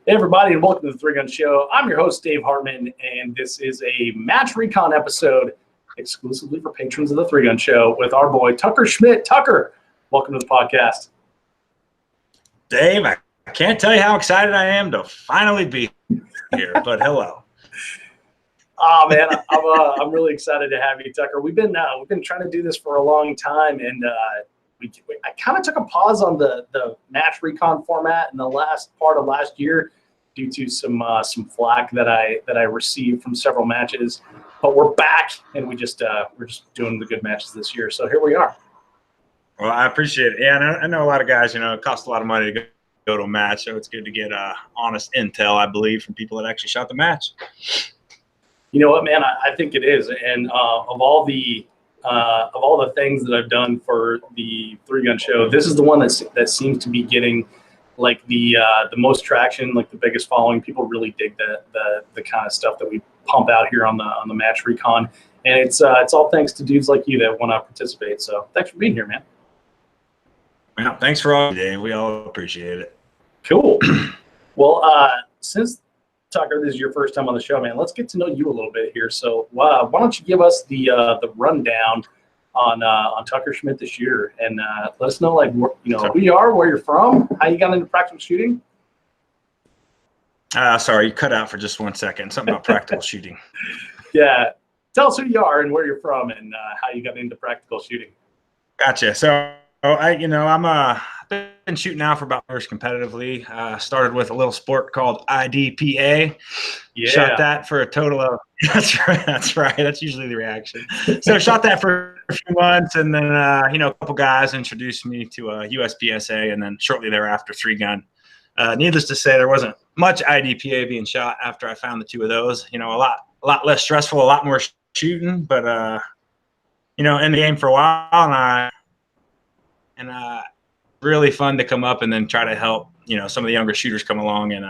Hey, everybody, and welcome to the 3 Gun Show. I'm your host, Dave Hartman, and this is a Match Recon episode exclusively for patrons of the 3 Gun Show with our boy, Tucker Schmidt. Tucker, welcome to the podcast. Dave, I can't tell you how excited I am to finally be here, but hello. Oh, man, I'm really excited to have you, Tucker. We've been trying to do this for a long time, and I kind of took a pause on the Match Recon format in the last part of last year due to some flack that I received from several matches. But we're back, and we're just doing the good matches this year. So here we are. Well, I appreciate it. Yeah, I know a lot of guys. It costs a lot of money to go to a match, so it's good to get honest intel, I believe, from people that actually shot the match. You know what, man? I think it is, and of all the things that I've done for the 3 Gun Show, this is the one that seems to be getting like the most traction, like the biggest following. People really dig the kind of stuff that we pump out here on the Match Recon, and it's all thanks to dudes like you that want to participate. So thanks for being here, man. Yeah, thanks for all today. We all appreciate it. Cool. Well, since Tucker, this is your first time on the show, man, let's get to know you a little bit here. So why don't you give us the rundown on Tucker Schmidt this year, and let us know who you are, where you're from, how you got into practical shooting. Sorry, you cut out for just 1 second. Something about practical shooting. Yeah, tell us who you are and where you're from, and how you got into practical shooting. Gotcha. So I've been shooting now for about years competitively. Started with a little sport called IDPA. Yeah. Shot that for a total of that's right. That's usually the reaction. So shot that for a few months, and then a couple guys introduced me to USPSA, and then shortly thereafter 3 Gun. Needless to say, there wasn't much IDPA being shot after I found the two of those. A lot less stressful, a lot more shooting, but in the game for a while, and really fun to come up and then try to help, some of the younger shooters come along, and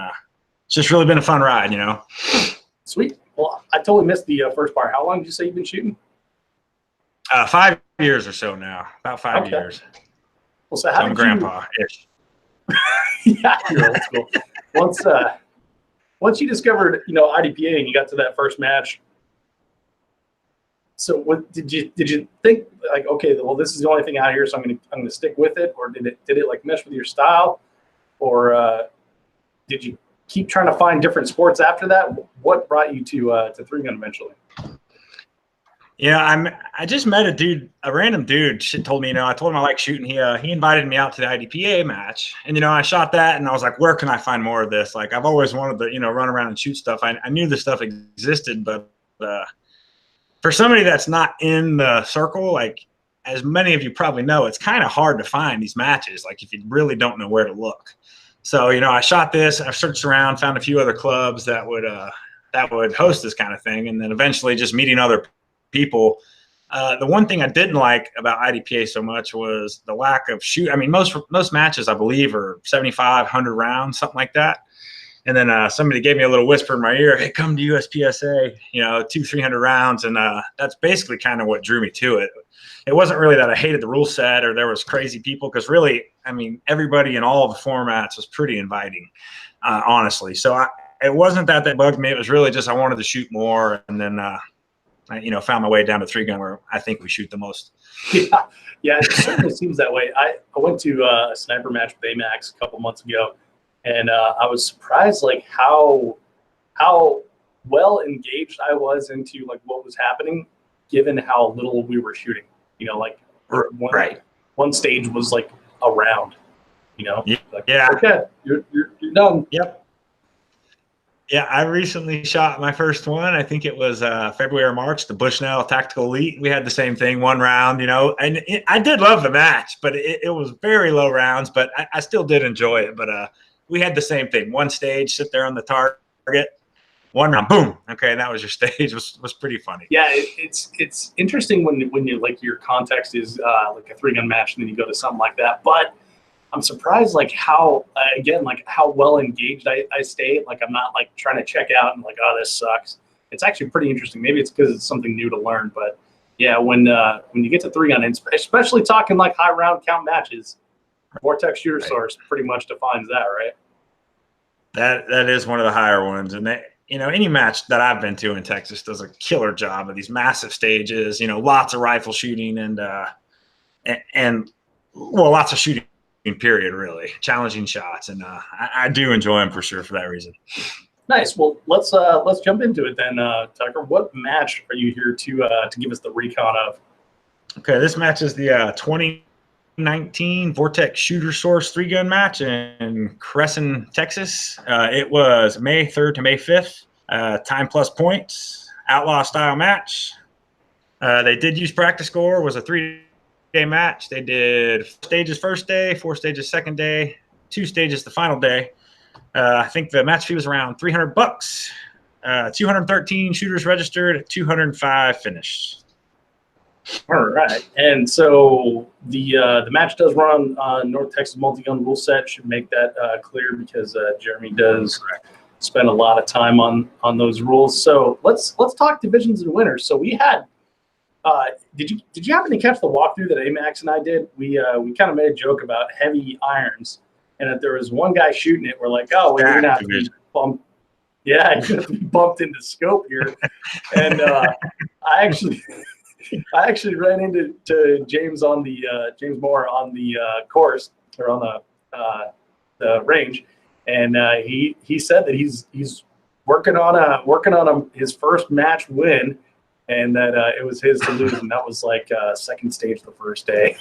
it's just really been a fun ride, Sweet. Well, I totally missed the first part. How long did you say you've been shooting? 5 years or so now, about 5 years. Well, so how I'm grandpa-ish. Yeah, you're old school. Once you discovered, IDPA and you got to that first match, so what did you think, like, okay, well, this is the only thing out here, so I'm gonna stick with it, or did it like mesh with your style, or did you keep trying to find different sports after that? What brought you to 3 Gun eventually? Yeah, I just met a random dude. Told me, I told him I like shooting. He invited me out to the IDPA match, and I shot that, and I was like, where can I find more of this? Like, I've always wanted to run around and shoot stuff. I knew this stuff existed, but for somebody that's not in the circle, like as many of you probably know, it's kind of hard to find these matches, like if you really don't know where to look. So, I shot this, I searched around, found a few other clubs that would host this kind of thing, and then eventually just meeting other people. The one thing I didn't like about IDPA so much was the lack of shoot. I mean, most matches, I believe, are 75, 100 rounds, something like that. And then somebody gave me a little whisper in my ear, hey, come to USPSA, 200-300 rounds. And that's basically kind of what drew me to it. It wasn't really that I hated the rule set or there was crazy people, because really, I mean, everybody in all of the formats was pretty inviting, honestly. So it wasn't that bugged me. It was really just I wanted to shoot more. And then, I found my way down to 3 Gun, where I think we shoot the most. Yeah, it certainly seems that way. I went to a sniper match with AMAX a couple months ago, and I was surprised like how well engaged I was into like what was happening, given how little we were shooting. One stage was like a round. Like, yeah. Okay, you're done. Yep. Yeah, I recently shot my first one. I think it was February or March, the Bushnell Tactical Elite. We had the same thing, one round, and I did love the match, but it was very low rounds, but I still did enjoy it. But we had the same thing, one stage, sit there on the target, one round, boom. Okay, and that was your stage. was pretty funny. Yeah, it's interesting when you like your context is like a 3 Gun match, and then you go to something like that. But I'm surprised like how well engaged I stay. Like I'm not like trying to check out and like, oh, this sucks. It's actually pretty interesting. Maybe it's because it's something new to learn. But yeah, when you get to 3 Gun, especially talking like high round count matches, Vortex Shooter Source pretty much defines that, right? That is one of the higher ones, and they, any match that I've been to in Texas does a killer job of these massive stages. Lots of rifle shooting and lots of shooting. Period. Really challenging shots, and I do enjoy them for sure for that reason. Nice. Well, let's jump into it then, Tucker. What match are you here to give us the recon of? Okay, this match is the 2019 Vortex Shooter Source 3-gun match in Crescent, Texas. It was May 3rd to May 5th. Time plus points, outlaw style match. They did use practice score. It was a 3-day match. They did 4 stages first day, 4 stages second day, 2 stages the final day. I think the match fee was around $300. 213 shooters registered, 205 finished. All right, and so the match does run on North Texas multi-gun rule set. Should make that clear because Jeremy does spend a lot of time on those rules. So let's talk divisions and winners. So we had. Did you happen to catch the walkthrough that Amax and I did? We kind of made a joke about heavy irons, and if there was one guy shooting it, we're like, oh, well, you're gonna have to be bumped. Yeah, you're gonna have to be bumped into scope here. And I actually ran into James on the James Moore on the course or on the range, and he said that he's working on his first match win. And that it was his to lose, and that was like second stage the first day.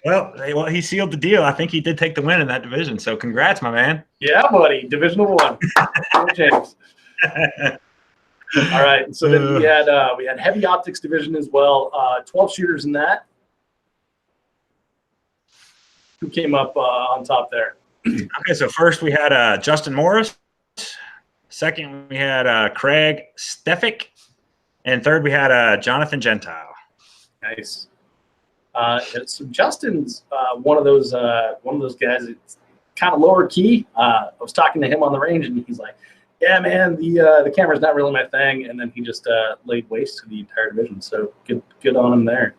Well, he sealed the deal. I think he did take the win in that division. So congrats, my man. Yeah, buddy. Division 1. James. All right. So then we had heavy optics division as well. 12 shooters in that. Who came up on top there? Okay, so first we had Justin Morris. Second, we had Craig Stefik, and third, we had Jonathan Gentile. Nice. So Justin's one of those guys. It's kind of lower key. I was talking to him on the range, and he's like, "Yeah, man, the camera's not really my thing." And then he just laid waste to the entire division. So good on him there.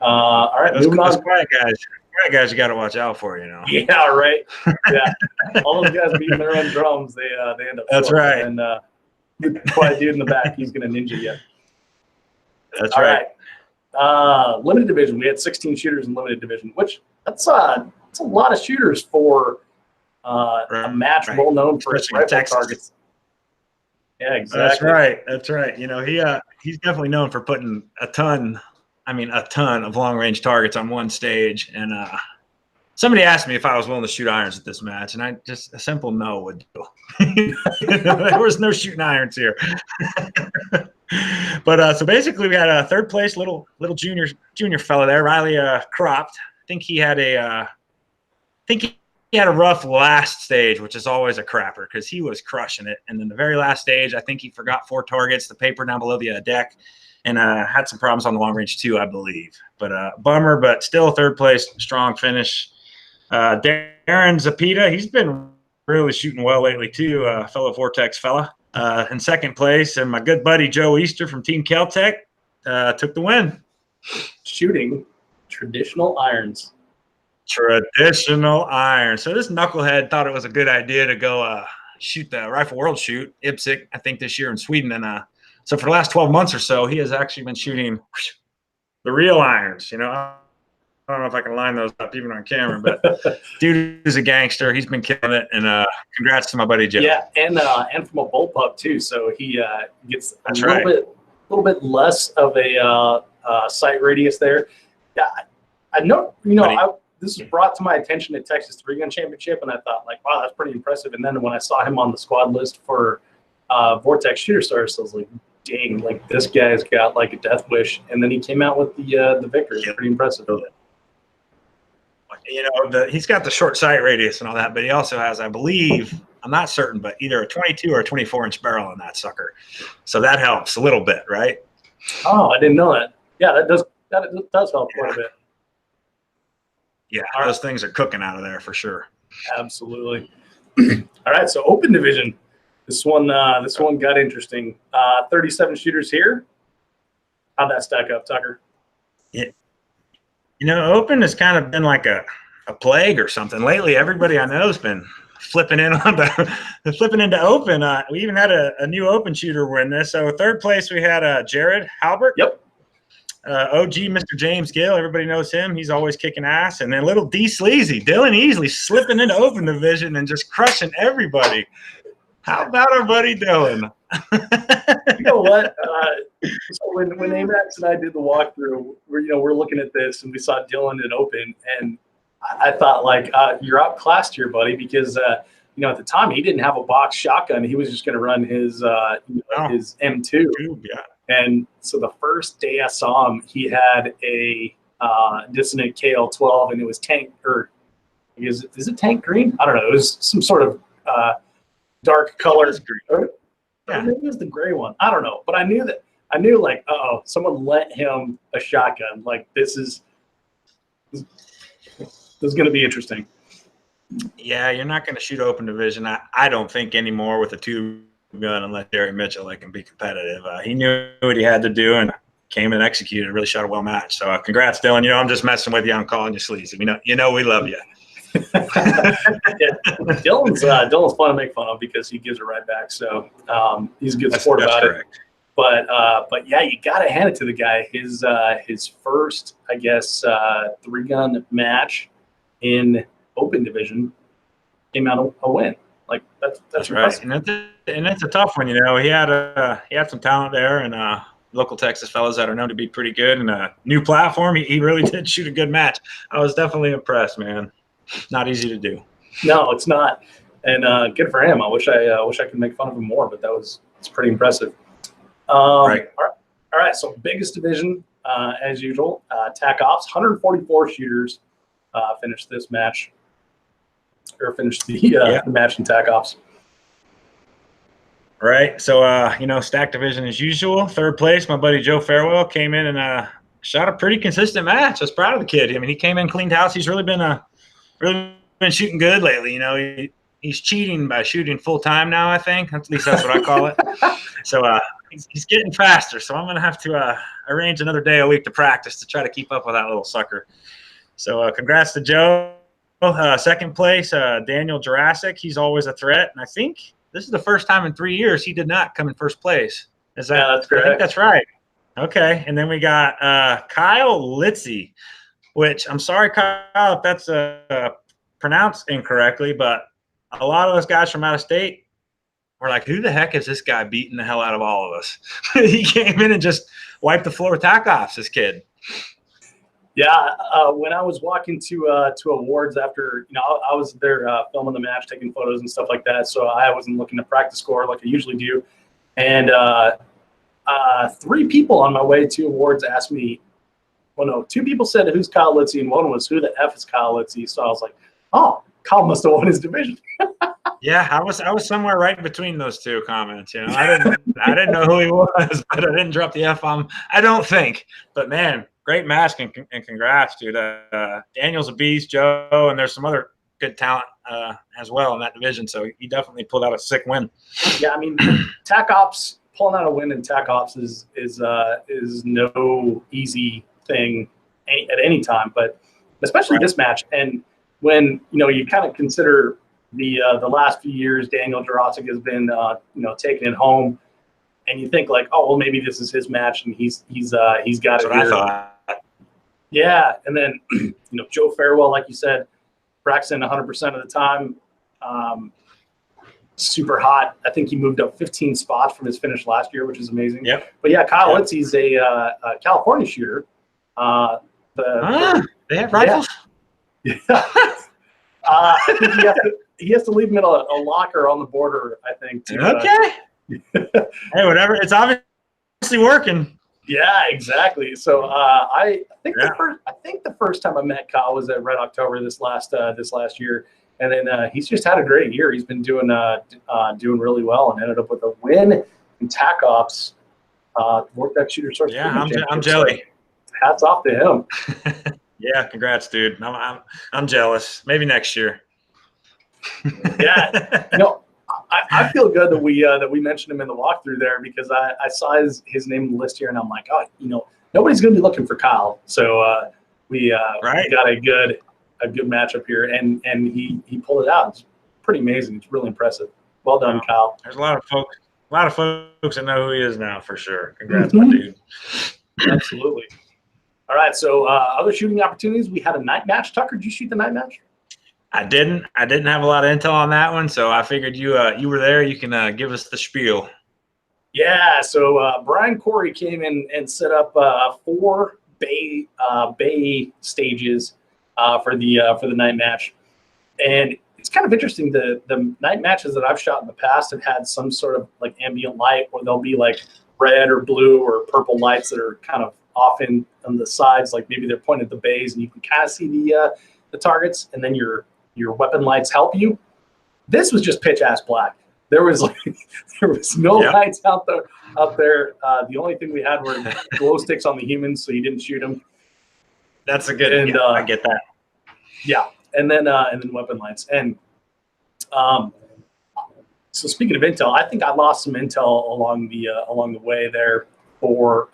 All right, moving on. Quiet guys, you got to watch out for, Yeah, right. Yeah, all those guys beating their own drums, they end up. That's right. And quiet dude in the back, he's gonna ninja you. That's all right. Limited division, we had 16 shooters in limited division, which that's a lot of shooters for a match well known for its rifle targets. Yeah, exactly. That's right. He's definitely known for putting a ton of long-range targets on one stage. And somebody asked me if I was willing to shoot irons at this match, and a simple no would do. There was no shooting irons here. But so basically, we had a third place little junior fella there, Riley Cropped. I think he had a rough last stage, which is always a crapper because he was crushing it. And then the very last stage, I think he forgot 4 targets, the paper down below the deck. And had some problems on the long range too, I believe. But bummer, but still third place, strong finish. Darren Zapita, he's been really shooting well lately too, fellow Vortex fella. In second place, and my good buddy Joe Easter from Team Caltech took the win. Shooting traditional irons. Traditional iron. So this knucklehead thought it was a good idea to go shoot the Rifle World Shoot, IPSC, I think this year in Sweden. And so for the last 12 months or so, he has actually been shooting the real irons. I don't know if I can line those up even on camera, but dude is a gangster. He's been killing it, and congrats to my buddy Joe. Yeah, and from a bullpup too, so he gets a little bit less of a sight radius there. Yeah, I know. This was brought to my attention at Texas 3-gun Championship, and I thought, like, wow, that's pretty impressive. And then when I saw him on the squad list for Vortex Shooter Stars, I was like, dang, like this guy's got like a death wish. And then he came out with the victory. It's pretty impressive. He's got the short sight radius and all that, but he also has, I believe, I'm not certain, but either a 22 or a 24-inch barrel in that sucker. So that helps a little bit, right? Oh, I didn't know that. Yeah, that does help quite a bit. Yeah, those things are cooking out of there for sure. Absolutely. All right, so open division. This one got interesting. 37 shooters here. How'd that stack up, Tucker? Yeah. Open has kind of been like a plague or something. Lately, everybody I know has been flipping in on flipping into open. We even had a new open shooter win this. So third place we had Jared Halbert. Yep. OG Mr. James Gill, everybody knows him. He's always kicking ass. And then little D Sleazy, Dylan Easley, slipping into open division and just crushing everybody. How about our buddy Dylan? You know what? So when Amax and I did the walkthrough, we're looking at this and we saw Dylan in open, and I thought like you're outclassed here, buddy, because at the time he didn't have a box shotgun. He was just going to run his his M2. Yeah. And so the first day I saw him, he had a Dissonant KL12, and it was tank, or is it tank green? I don't know. It was some sort of dark color. Yeah. Maybe it was the gray one. I don't know. But I knew like, someone lent him a shotgun. Like this is going to be interesting. Yeah, you're not going to shoot open division. I don't think anymore with a two gun unless Jerry Mitchell can be competitive. He knew what he had to do and came and executed. Really shot a well match. So congrats, Dylan. I'm just messing with you. I'm calling you sleazy. We love you. Yeah, Dylan's fun to make fun of because he gives it right back. So he's a good sport about correct. It. But yeah, you got to hand it to the guy. His first, I guess, 3-gun match in open division came out a win. Like that's right. And that's a tough one. He had some talent there, and local Texas fellas that are known to be pretty good. And a new platform, he really did shoot a good match. I was definitely impressed, man. Not easy to do. No, it's not. And good for him. I wish I could make fun of him more, but it's pretty impressive. Right. All right. So biggest division, as usual, TAC Ops, 144 shooters finished this match, or finished the match in TAC Ops. Right. So, stack division as usual. Third place, my buddy Joe Farewell came in and shot a pretty consistent match. I was proud of the kid. I mean, he came in, cleaned house. He's really been shooting good lately. He's cheating by shooting full time now, I think. At least that's what I call it. So he's getting faster. So I'm going to have to arrange another day a week to practice to try to keep up with that little sucker. So congrats to Joe. Second place, Daniel Jurassic. He's always a threat. And I think this is the first time in 3 years he did not come in first place. Yeah, that's correct. I think that's right. Okay. And then we got Kyle Litzy, which I'm sorry, Kyle, if that's pronounced incorrectly, but a lot of those guys from out of state were like, who the heck is this guy beating the hell out of all of us? He came in and just wiped the floor with TAC Ops, this kid. Yeah, when I was walking to awards after, I was there filming the match, taking photos and stuff like that, so I wasn't looking to practice score like I usually do. And 3 people on my way to awards asked me, well, no, 2 people said, who's Kyle Litzy, and one was, who the F is Kyle Litzy? So I was like, oh, Kyle must have won his division. Yeah, I was somewhere right between those 2 comments. I didn't know who he was, but I didn't drop the F-bomb. I don't think. But man, great match and congrats, dude. Daniel's a beast, Joe, and there's some other good talent as well in that division. So he definitely pulled out a sick win. Yeah, I mean, TAC Ops, pulling out a win in TAC Ops is no easy thing at any time, but especially this match. And when you kind of consider the last few years, Daniel Jurassic has been taking it home, and you think like, oh well, maybe this is his match, and he's got That's it what here. I thought. Yeah, and then Joe Farewell, like you said, practicing 100% of the time. Super hot. I think he moved up 15 spots from his finish last year, which is amazing. Yep. But yeah, Kyle Litzy's a California shooter. They have rifles? Yeah. I think he has to leave them in a locker on the border, I think. Okay. Hey, whatever. It's obviously working. Yeah, exactly. So I think the first time I met Kyle was at Red October this last year, and then he's just had a great year. He's been doing really well and ended up with a win in TAC Ops. Worked that shooter source. Yeah, I'm jelly. So hats off to him. Yeah, congrats, dude. I'm jealous. Maybe next year. Yeah, I feel good that we mentioned him in the walkthrough there, because I saw his name on the list here, and I'm like, oh, nobody's going to be looking for Kyle, so we got a good matchup here, and he pulled it out. pretty amazing. It's really impressive. Well done, Kyle. There's a lot of folks that know who he is now for sure. Congrats, my dude. Absolutely. All right. So other shooting opportunities. We had a night match. Tucker, did you shoot the night match? I didn't have a lot of intel on that one, so I figured you were there. You can give us the spiel. Yeah. So Brian Corey came in and set up 4 bay stages for the night match, and it's kind of interesting. The night matches that I've shot in the past have had some sort of like ambient light, or they'll be like red or blue or purple lights that are kind of off on the sides, like maybe they're pointed at the bays, and you can kind of see the targets, and then your weapon lights help you. This was just pitch ass black. There was no lights out there. The only thing we had were glow sticks on the humans, so you didn't shoot them. That's a good. I get that. Yeah, and then weapon lights. And so speaking of intel, I think I lost some intel along the way there for.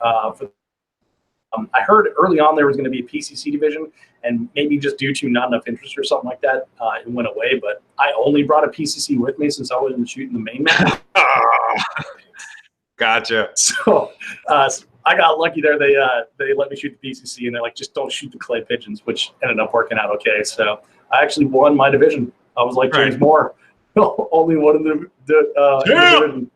I heard early on there was going to be a PCC division, and maybe just due to not enough interest or something like that, it went away. But I only brought a PCC with me since I wasn't shooting the main match. Gotcha. So I got lucky there. They let me shoot the PCC, and they're like, just don't shoot the clay pigeons, which ended up working out okay. So I actually won my division. I was like James Moore, only one of the division.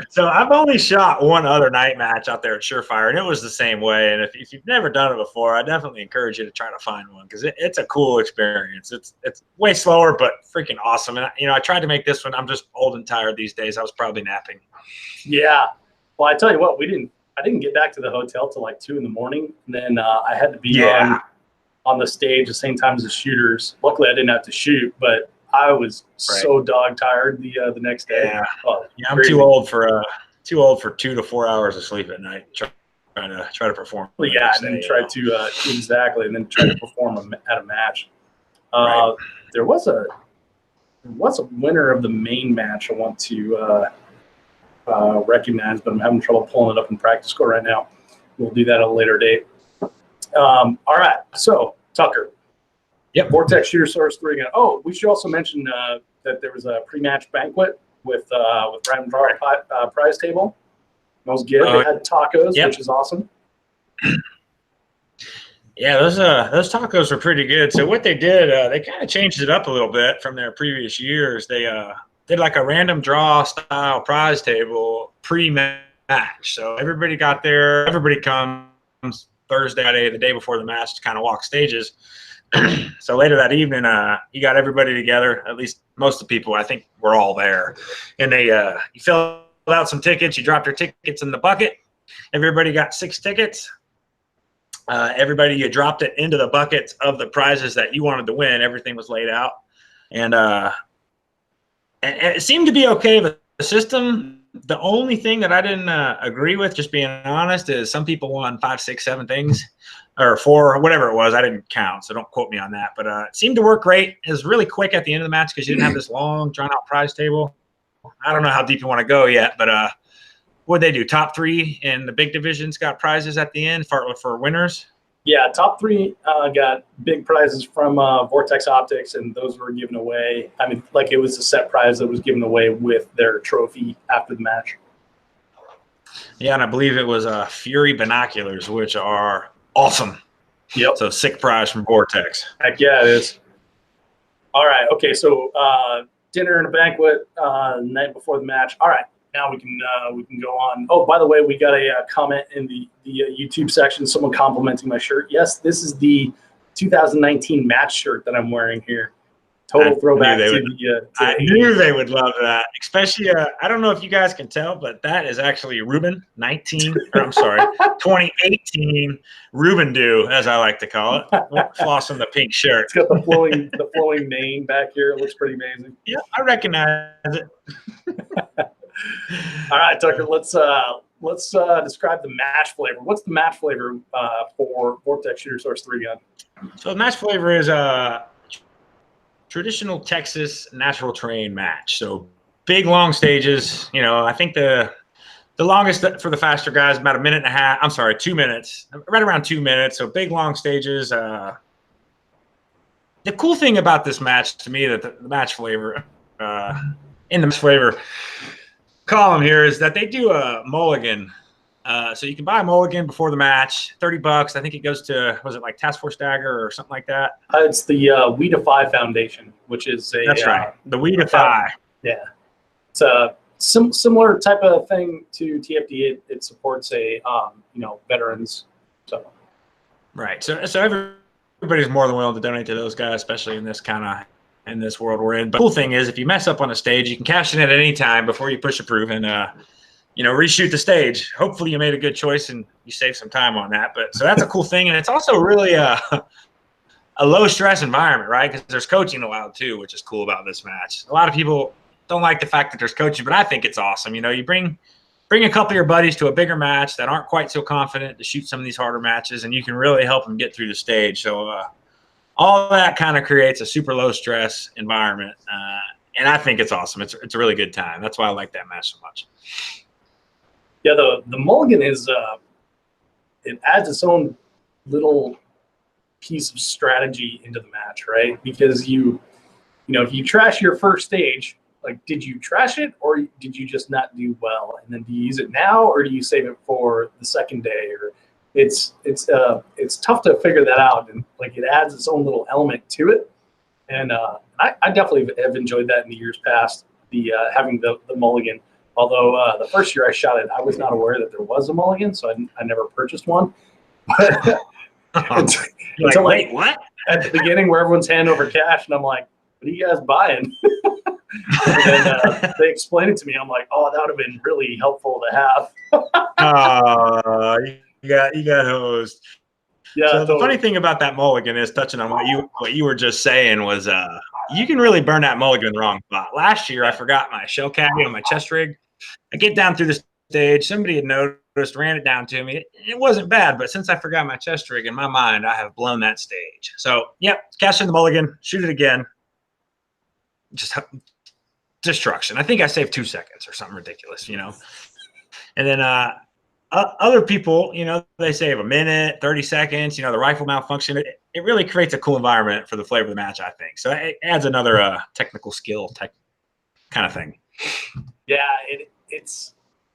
So I've only shot one other night match out there at Surefire, and it was the same way. And if you've never done it before, I definitely encourage you to try to find one, because it's a cool experience. It's way slower, but freaking awesome. And I tried to make this one. I'm just old and tired these days. I was probably napping. Yeah. Well, I tell you what, I didn't get back to the hotel till like 2 a.m. And then I had to be on the stage the same time as the shooters. Luckily, I didn't have to shoot, but I was so dog tired the next day. Yeah, I'm too old for 2 to 4 hours of sleep at night. Trying to perform. Well, yeah, and then try to perform at a match. There was a winner of the main match I want to recognize, but I'm having trouble pulling it up in practice score right now. We'll do that at a later date. All right, so Tucker. Yep. Vortex Shooter Source 3 again. Oh, we should also mention that there was a pre-match banquet with Random Draw prize table. That was good. They had tacos, which is awesome. Yeah, those tacos were pretty good. So what they did, they kind of changed it up a little bit from their previous years. They did like a random draw style prize table pre-match. So everybody got there. Everybody comes Thursday, the day before the match, to kind of walk stages. So later that evening, you got everybody together, at least most of the people. I think we're all there. And they you filled out some tickets. You dropped your tickets in the bucket. Everybody got 6 tickets. You dropped it into the buckets of the prizes that you wanted to win. Everything was laid out. And it seemed to be okay. The system, the only thing that I didn't agree with, just being honest, is some people won 5, 6, 7 things. Or 4, whatever it was. I didn't count, so don't quote me on that. But it seemed to work great. It was really quick at the end of the match because you didn't have this long, drawn-out prize table. I don't know how deep you want to go yet, but what'd they do? Top 3 in the big divisions got prizes at the end for winners? Yeah, top 3 got big prizes from Vortex Optics, and those were given away. I mean, like it was a set prize that was given away with their trophy after the match. Yeah, and I believe it was Fury binoculars, which are awesome. Yep. So sick prize from Vortex. Heck yeah, it is. All right. Okay. So dinner and a banquet night before the match. All right. Now we can go on. Oh, by the way, we got a comment in the YouTube section. Someone complimenting my shirt. Yes, this is the 2019 match shirt that I'm wearing here. Total throwback to the. I knew they would love that, especially. I don't know if you guys can tell, but that is actually Ruben 2018 Ruben do, as I like to call it. Flossing the pink shirt. It's got the flowing mane back here. It looks pretty amazing. Yeah, I recognize it. All right, Tucker. Let's describe the match flavor. What's the match flavor for Vortex Shooter Source 3 gun? So the match flavor is traditional Texas natural terrain match. So big long stages. I think the longest for the faster guys about 1.5 minutes. 2 minutes, right around 2 minutes. So big long stages. the cool thing about this match to me, that the match flavor, in the match flavor column here, is that they do a mulligan. So you can buy a mulligan before the match, $30. I think it goes to, was it like Task Force Dagger or something like that? It's the We Defy Foundation, which is a that's right, the We Defy. Yeah, it's a similar type of thing to TFD. It supports a veterans. So right, so everybody's more than willing to donate to those guys, especially in this world we're in. But the cool thing is, if you mess up on a stage, you can cash in at any time before you push approve and reshoot the stage. Hopefully you made a good choice and you save some time on that. But so that's a cool thing. And it's also really a low stress environment, right? Because there's coaching allowed too, which is cool about this match. A lot of people don't like the fact that there's coaching, but I think it's awesome. You bring a couple of your buddies to a bigger match that aren't quite so confident to shoot some of these harder matches, and you can really help them get through the stage. So all that kind of creates a super low stress environment. And I think it's awesome. It's a really good time. That's why I like that match so much. Yeah, the mulligan is it adds its own little piece of strategy into the match, right? Because if you trash your first stage, like, did you trash it or did you just not do well? And then do you use it now or do you save it for the second day? Or it's tough to figure that out, and like it adds its own little element to it. And I definitely have enjoyed that in the years past, the having the mulligan. Although the first year I shot it, I was not aware that there was a mulligan, so I never purchased one. Until wait, what? At the beginning, where everyone's hand over cash, and I'm like, "What are you guys buying?" And then they explained it to me. I'm like, "Oh, that would have been really helpful to have." You got hosed. Yeah. So the funny thing about that mulligan is, touching on what you were just saying, was you can really burn that mulligan in the wrong spot. Last year, I forgot my shell caddy on my chest rig. I get down through the stage. Somebody had noticed, ran it down to me. It wasn't bad, but since I forgot my chest rig, in my mind, I have blown that stage. So, yep, cash in the mulligan, shoot it again. Just destruction. I think I saved 2 seconds or something ridiculous, And then other people, they save a minute, 30 seconds. The rifle malfunction. It really creates a cool environment for the flavor of the match, I think. So it adds another technical skill kind of thing. Yeah,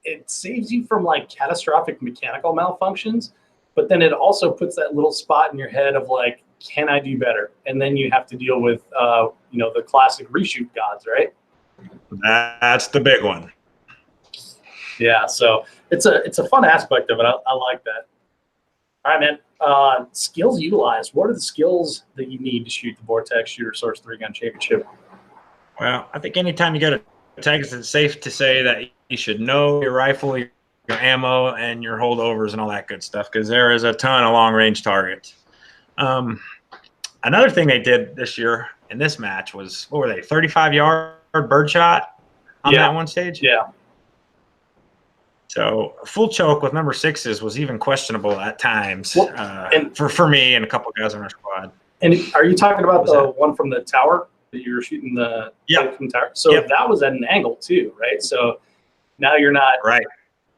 it saves you from like catastrophic mechanical malfunctions, but then it also puts that little spot in your head of like, can I do better? And then you have to deal with the classic reshoot gods, right? That's the big one. Yeah, so it's a fun aspect of it. I like that. All right, man. Skills utilized. What are the skills that you need to shoot the Vortex Shooter Source 3-Gun Championship? Well, I think anytime you go to Texas, it's safe to say that you should know your rifle, your ammo, and your holdovers and all that good stuff, because there is a ton of long-range targets. Another thing they did this year in this match was, what were they, 35-yard birdshot on that one stage? Yeah. So a full choke with number 6s was even questionable at times, and for me and a couple guys on our squad. And are you talking about the one from the tower that you were shooting the from the tower? So that was at an angle too, right? So now you're not right.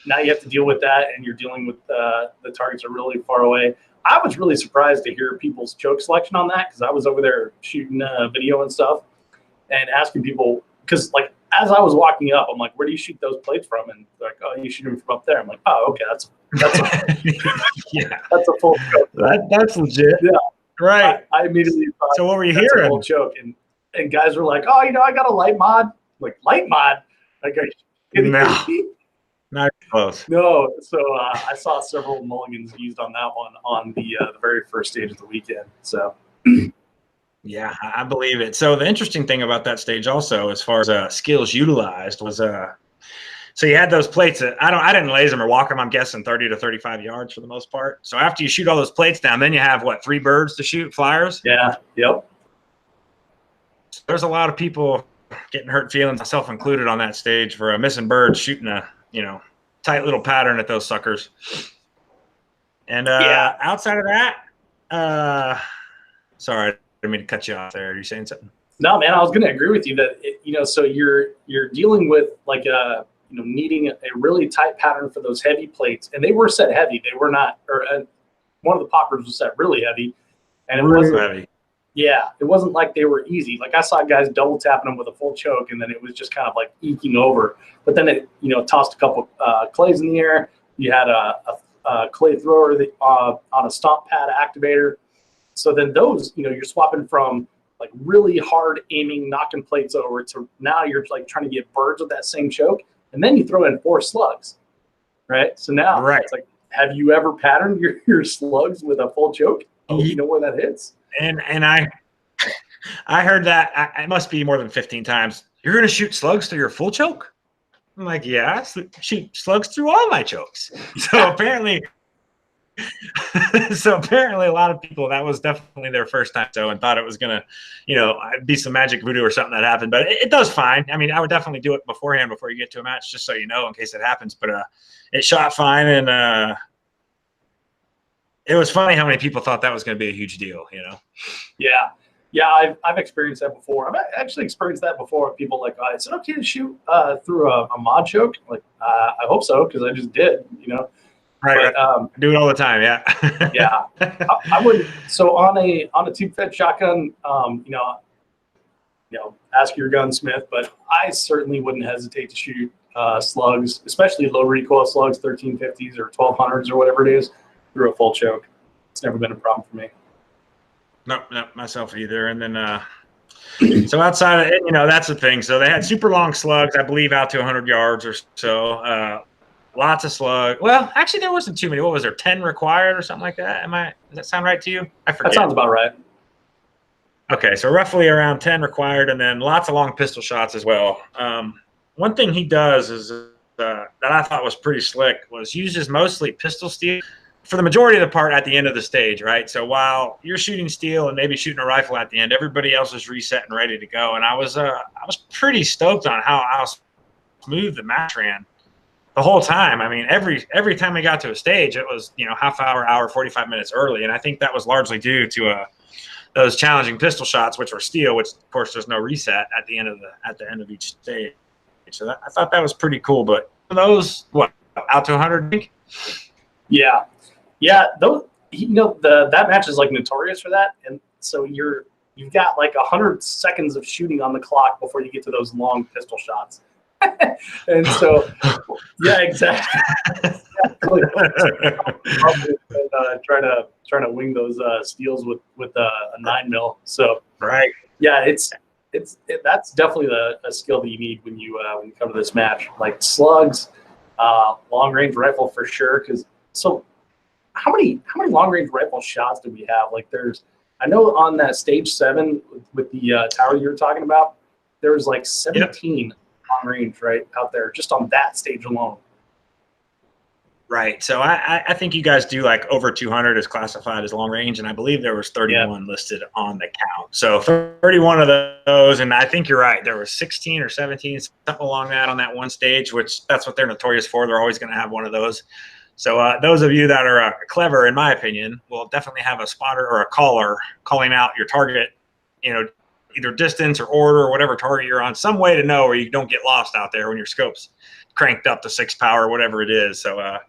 Now you have to deal with that, and you're dealing with the targets are really far away. I was really surprised to hear people's choke selection on that, because I was over there shooting video and stuff and asking people, because like as I was walking up, I'm like, where do you shoot those plates from? And they're like, oh, you shoot them from up there. I'm like, oh, okay, that's that's a full choke. That's legit. Yeah. Right. I immediately thought, so what were you hearing? A full choke. And guys were like, oh, I got a light mod. Like, light mod? Like, are you kidding me? Not close. No. So I saw several mulligans used on that one on the very first stage of the weekend. So yeah, I believe it. So the interesting thing about that stage also, as far as skills utilized, was so you had those plates that I didn't laze them or walk them, I'm guessing 30 to 35 yards for the most part. So after you shoot all those plates down, then you have what, 3 birds to shoot, flyers? Yeah. Yep. There's a lot of people getting hurt feelings, myself included, on that stage for missing birds, shooting a tight little pattern at those suckers. And outside of that, sorry, I didn't mean to cut you off there. Are you saying something? No, man, I was going to agree with you that so you're dealing with like needing a really tight pattern for those heavy plates, and they were set heavy. They were not, or one of the poppers was set really heavy, and it wasn't heavy. Yeah, it wasn't like they were easy. Like I saw guys double tapping them with a full choke, and then it was just kind of like eking over. But then it, tossed a couple clays in the air. You had a clay thrower on a stomp pad activator. So then those, you're swapping from like really hard aiming, knocking plates over to now you're like trying to get birds with that same choke, and then you throw in 4 slugs, right? So now it's like, have you ever patterned your slugs with a full choke? Oh, you know where that hits. And I heard that it must be more than 15 times. You're going to shoot slugs through your full choke? I'm like, yeah, shoot slugs through all my chokes. So apparently a lot of people, that was definitely their first time and thought it was going to, be some magic voodoo or something that happened. But it does fine. I mean, I would definitely do it beforehand before you get to a match, just so you know, in case it happens. But it shot fine, and it was funny how many people thought that was going to be a huge deal, Yeah, I've experienced that before. I've actually experienced that before with people like, is it okay to shoot through a mod choke? Like, I hope so, because I just did, Right. Do it all the time, yeah. Yeah, I would. So on a tube-fed shotgun, ask your gunsmith, but I certainly wouldn't hesitate to shoot slugs, especially low recoil slugs, 1350s or 1200s or whatever it is, through a full choke. It's never been a problem for me. Nope, myself either. And then, so outside of it, that's the thing. So they had super long slugs, I believe, out to 100 yards or so. Lots of slugs. Well, actually, there wasn't too many. What was there, 10 required or something like that? Does that sound right to you? I forget. That sounds about right. Okay, so roughly around 10 required, and then lots of long pistol shots as well. One thing he does is that I thought was pretty slick was uses mostly pistol steel for the majority of the part at the end of the stage, right? So while you're shooting steel and maybe shooting a rifle at the end, everybody else is reset and ready to go. And I was pretty stoked on how smooth the match ran the whole time. I mean, every time we got to a stage, it was half hour, 45 minutes early, and I think that was largely due to those challenging pistol shots, which were steel, which of course there's no reset at the end of each stage. So I thought that was pretty cool. But those out to 100? Yeah. Those that match is like notorious for that, and so you've got like 100 seconds of shooting on the clock before you get to those long pistol shots. And so, yeah, exactly. Trying to wing those steals with a 9mm. So right, yeah, that's definitely a skill that you need when you come to this match. Like slugs, long range rifle for sure. How many long range rifle shots do we have? Like I know on that stage 7 with the tower you were talking about, there was like 17. Yep. Long range right out there just on that stage alone. Right. So I think you guys do like over 200 is classified as long range, and I believe there was 31 listed on the count. So 31 of those, and I think you're right. There was 16 or 17, something along that on that one stage, which that's what they're notorious for. They're always going to have one of those. So those of you that are clever, in my opinion, will definitely have a spotter or a caller calling out your target, either distance or order or whatever target you're on, some way to know where you don't get lost out there when your scope's cranked up to 6 power or whatever it is. So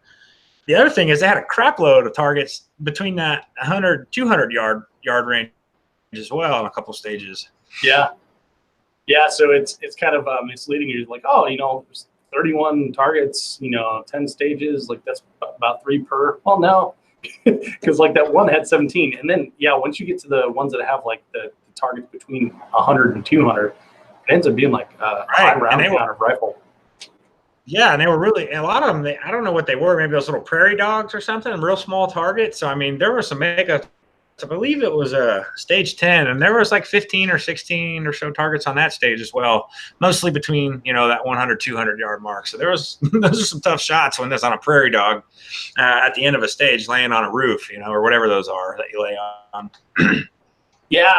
the other thing is they had a crap load of targets between that 100, 200 yard range as well in a couple stages. Yeah. So it's kind of misleading. You're like, there's 31 targets, 10 stages, like that's about 3 per. Well, no, because like that one had 17, and then once you get to the ones that have like the targets between 100 and 200, it ends up being like a high round count of rifle. Yeah, and they were really, and a lot of them, I don't know what they were, maybe those little prairie dogs or something, real small targets. So, I mean, there were some I believe it was stage 10, and there was like 15 or 16 or so targets on that stage as well, mostly between, that 100, 200 yard mark. So those are some tough shots when that's on a prairie dog at the end of a stage laying on a roof, or whatever those are that you lay on. Yeah,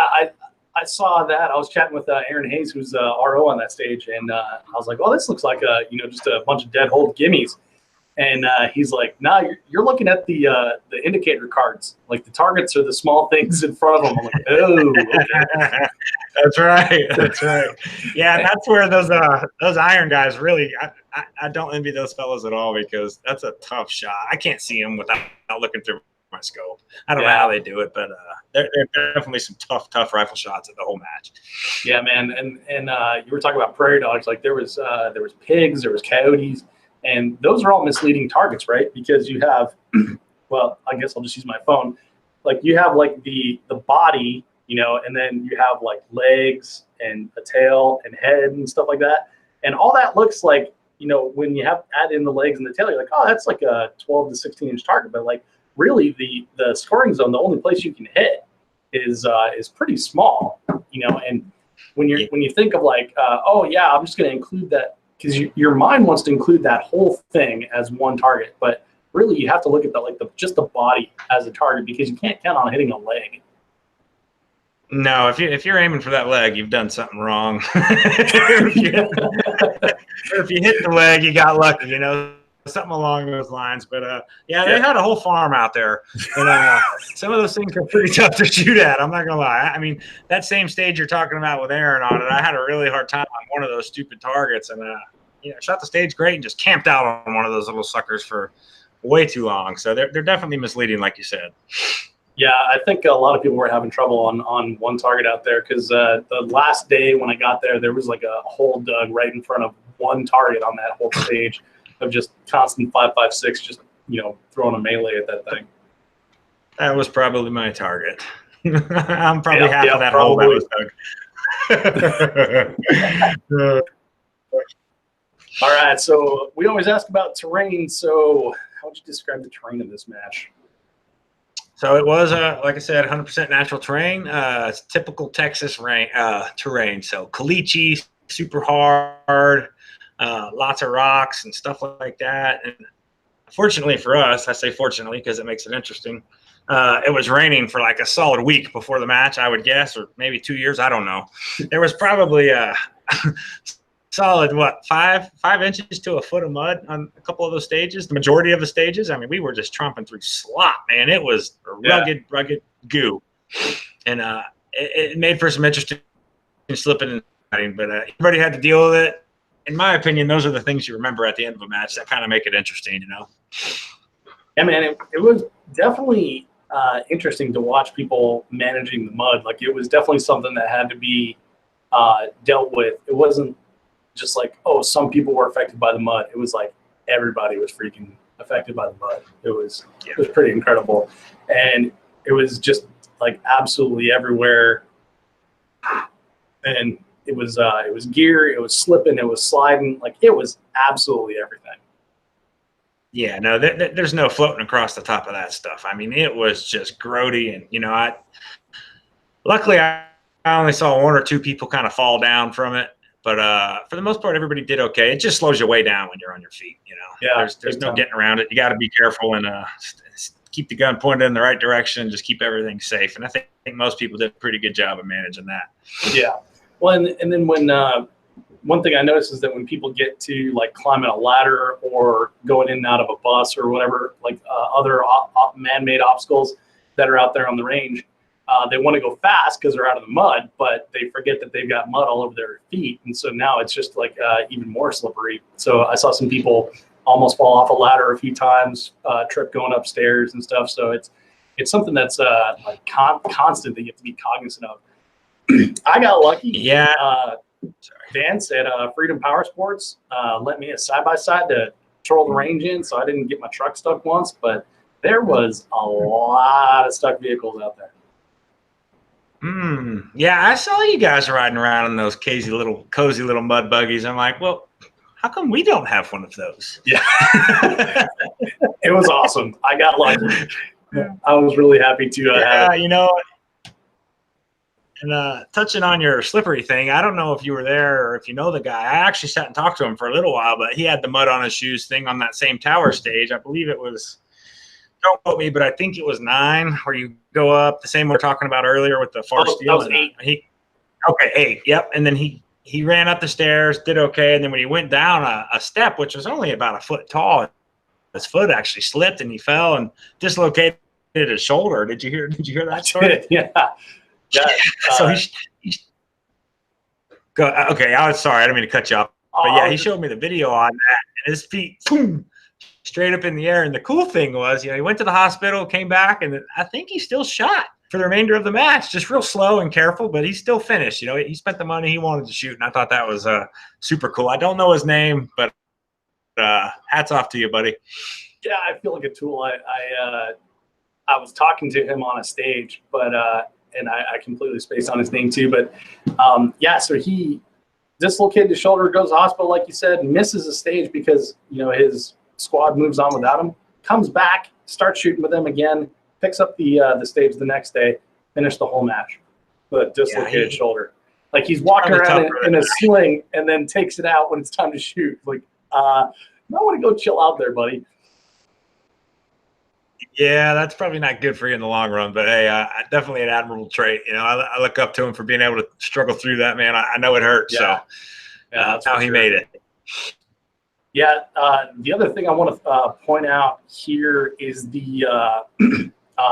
I saw that. I was chatting with Aaron Hayes, who's RO on that stage, and I was like, "Oh, this looks like just a bunch of dead hold gimmies." And he's like, "Nah, you're looking at the indicator cards. Like the targets are the small things in front of them." I'm like, "Oh, okay." That's right. Yeah, that's where those iron guys really. I don't envy those fellas at all because that's a tough shot. I can't see them without looking through my scope. I don't know how they do it, but there are definitely some tough rifle shots at the whole match. Yeah, man. And you were talking about prairie dogs. Like there was pigs, there was coyotes, and those are all misleading targets, right? Because you have, well, I guess I'll just use my phone. Like you have like the body, you know, and then you have like legs and a tail and head and stuff like that. And all that looks like, you know, when you have add in the legs and the tail, you're like, oh, that's like a 12 to 16 inch target. But like really the scoring zone, the only place you can hit is pretty small, you know. And when you think of like, oh yeah, I'm just going to include that, because your mind wants to include that whole thing as one target, but really you have to look at just the body as a target, because you can't count on hitting a leg. No, if you're aiming for that leg, you've done something wrong. If you hit the leg, you got lucky, you know, something along those lines. But yeah, they had a whole farm out there, and some of those things are pretty tough to shoot at. I'm not gonna lie. I mean, that same stage you're talking about with Aaron on it, I had a really hard time on one of those stupid targets, and shot the stage great and just camped out on one of those little suckers for way too long. So they're definitely misleading, like you said. Yeah, I think a lot of people were having trouble on one target out there, because the last day when I got there was like a hole dug right in front of one target on that whole stage of just constant 5.56, just, you know, throwing a melee at that thing. That was probably my target. I'm probably half of that probably. Hole that was dug. All right, so we always ask about terrain. So how would you describe the terrain of this match? So it was, like I said, 100% natural terrain. It's typical Texas terrain. So caliche, super hard, lots of rocks and stuff like that. And fortunately for us, I say fortunately because it makes it interesting, it was raining for like a solid week before the match, I would guess, or maybe 2 years. I don't know. There was probably solid, what, 5 inches to a foot of mud on a couple of those stages. The majority of the stages, I mean, we were just tromping through slop, man. It was a rugged goo. And it made for some interesting slipping and sliding, but everybody had to deal with it. In my opinion, those are the things you remember at the end of a match that kind of make it interesting, you know? Yeah, man, it was definitely interesting to watch people managing the mud. Like, it was definitely something that had to be dealt with. It wasn't just like, oh, some people were affected by the mud. It was like everybody was freaking affected by the mud. It was pretty incredible. And it was just like absolutely everywhere. And it was gear, it was slipping, it was sliding, like it was absolutely everything. Yeah, no, there's no floating across the top of that stuff. I mean, it was just grody, and you know, luckily I only saw 1 or 2 people kind of fall down from it. But for the most part, everybody did okay. It just slows you way down when you're on your feet, you know. Yeah, there's no getting around it. You got to be careful and keep the gun pointed in the right direction. Just keep everything safe. And I think most people did a pretty good job of managing that. Yeah. Well, and then when one thing I noticed is that when people get to like climbing a ladder or going in and out of a bus or whatever, like other man-made obstacles that are out there on the range, they want to go fast because they're out of the mud, but they forget that they've got mud all over their feet. And so now it's just like even more slippery. So I saw some people almost fall off a ladder a few times, trip going upstairs and stuff. So it's something that's like constant that you have to be cognizant of. I got lucky. Yeah. Vance at Freedom Power Sports lent me a side-by-side to troll the range in, so I didn't get my truck stuck once, but there was a lot of stuck vehicles out there. Yeah, I saw you guys riding around in those cozy little mud buggies. I'm like, well, how come we don't have one of those? Yeah. It was awesome. I got lucky. I was really happy to have it. You know, and touching on your slippery thing, I don't know if you were there or if you know the guy. I actually sat and talked to him for a little while, but he had the mud on his shoes thing on that same tower stage. I believe it was, don't quote me, but I think it was 9 where you go up, the same we were talking about earlier with the far steel. That was 8. 8. Yep. And then he ran up the stairs, did okay. And then when he went down a step, which was only about a foot tall, his foot actually slipped and he fell and dislocated his shoulder. Did you hear that story? Yeah. Yeah. So go. Okay, I was sorry. I didn't mean to cut you off. But yeah, he showed me the video on that, and his feet straight up in the air. And the cool thing was, he went to the hospital, came back, and I think he still shot for the remainder of the match, just real slow and careful, but he still finished. He spent the money he wanted to shoot, and I thought that was super cool. I don't know his name, but hats off to you, buddy. Yeah, I feel like a tool. I was talking to him on a stage, but and I completely spaced on his name too. But yeah, so he dislocated his shoulder, goes to the hospital, like you said, misses the stage because his squad moves on without him. Comes back, starts shooting with them again, picks up the stage the next day, finished the whole match, but dislocated shoulder. Like he's walking around in a sling and then takes it out when it's time to shoot. Like, I want to go chill out there, buddy. Yeah, that's probably not good for you in the long run, but hey, definitely an admirable trait. I look up to him for being able to struggle through that, man. I know it hurts, yeah. So that's how he made it. Yeah, the other thing I want to point out here is the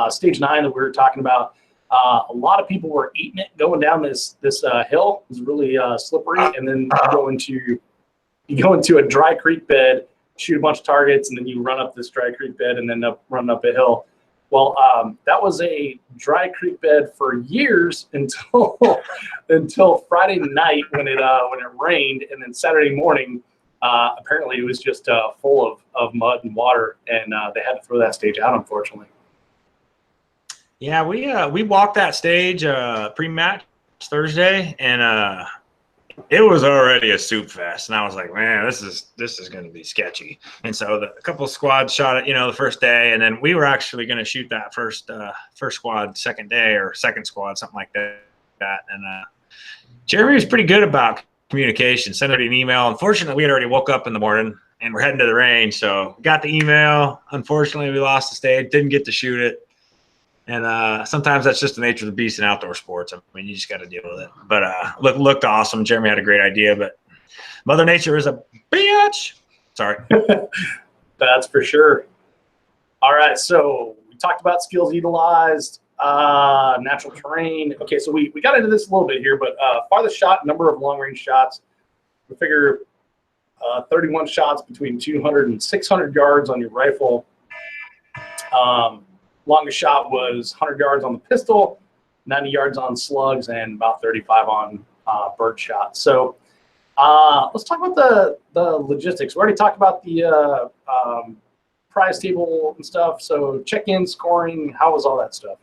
stage 9 that we were talking about. A lot of people were eating it going down this hill. It was really slippery, and then you go into a dry creek bed, shoot a bunch of targets, and then you run up this dry creek bed and then run up a hill. Well, that was a dry creek bed for years until Friday night when it rained, and then Saturday morning, apparently it was just full of mud and water, and they had to throw that stage out, unfortunately. Yeah, we walked that stage pre-match Thursday, and it was already a soup fest, and I was like, man, this is going to be sketchy. And so a couple of squads shot it, the first day, and then we were actually going to shoot that first squad second day, or second squad, something like that. And Jeremy was pretty good about communication, sent an email. Unfortunately, we had already woke up in the morning and we're heading to the range, so we got the email. Unfortunately, we lost the stage, didn't get to shoot it. And sometimes that's just the nature of the beast in outdoor sports. I mean, you just got to deal with it. But looked awesome. Jeremy had a great idea, but Mother Nature is a bitch. Sorry. That's for sure. All right, so we talked about skills utilized, natural terrain. Okay, so we got into this a little bit here, but farthest shot, number of long-range shots. We figure 31 shots between 200 and 600 yards on your rifle. Longest shot was 100 yards on the pistol, 90 yards on slugs, and about 35 on bird shot. So let's talk about the logistics. We already talked about the prize table and stuff. So check-in, scoring, how was all that stuff?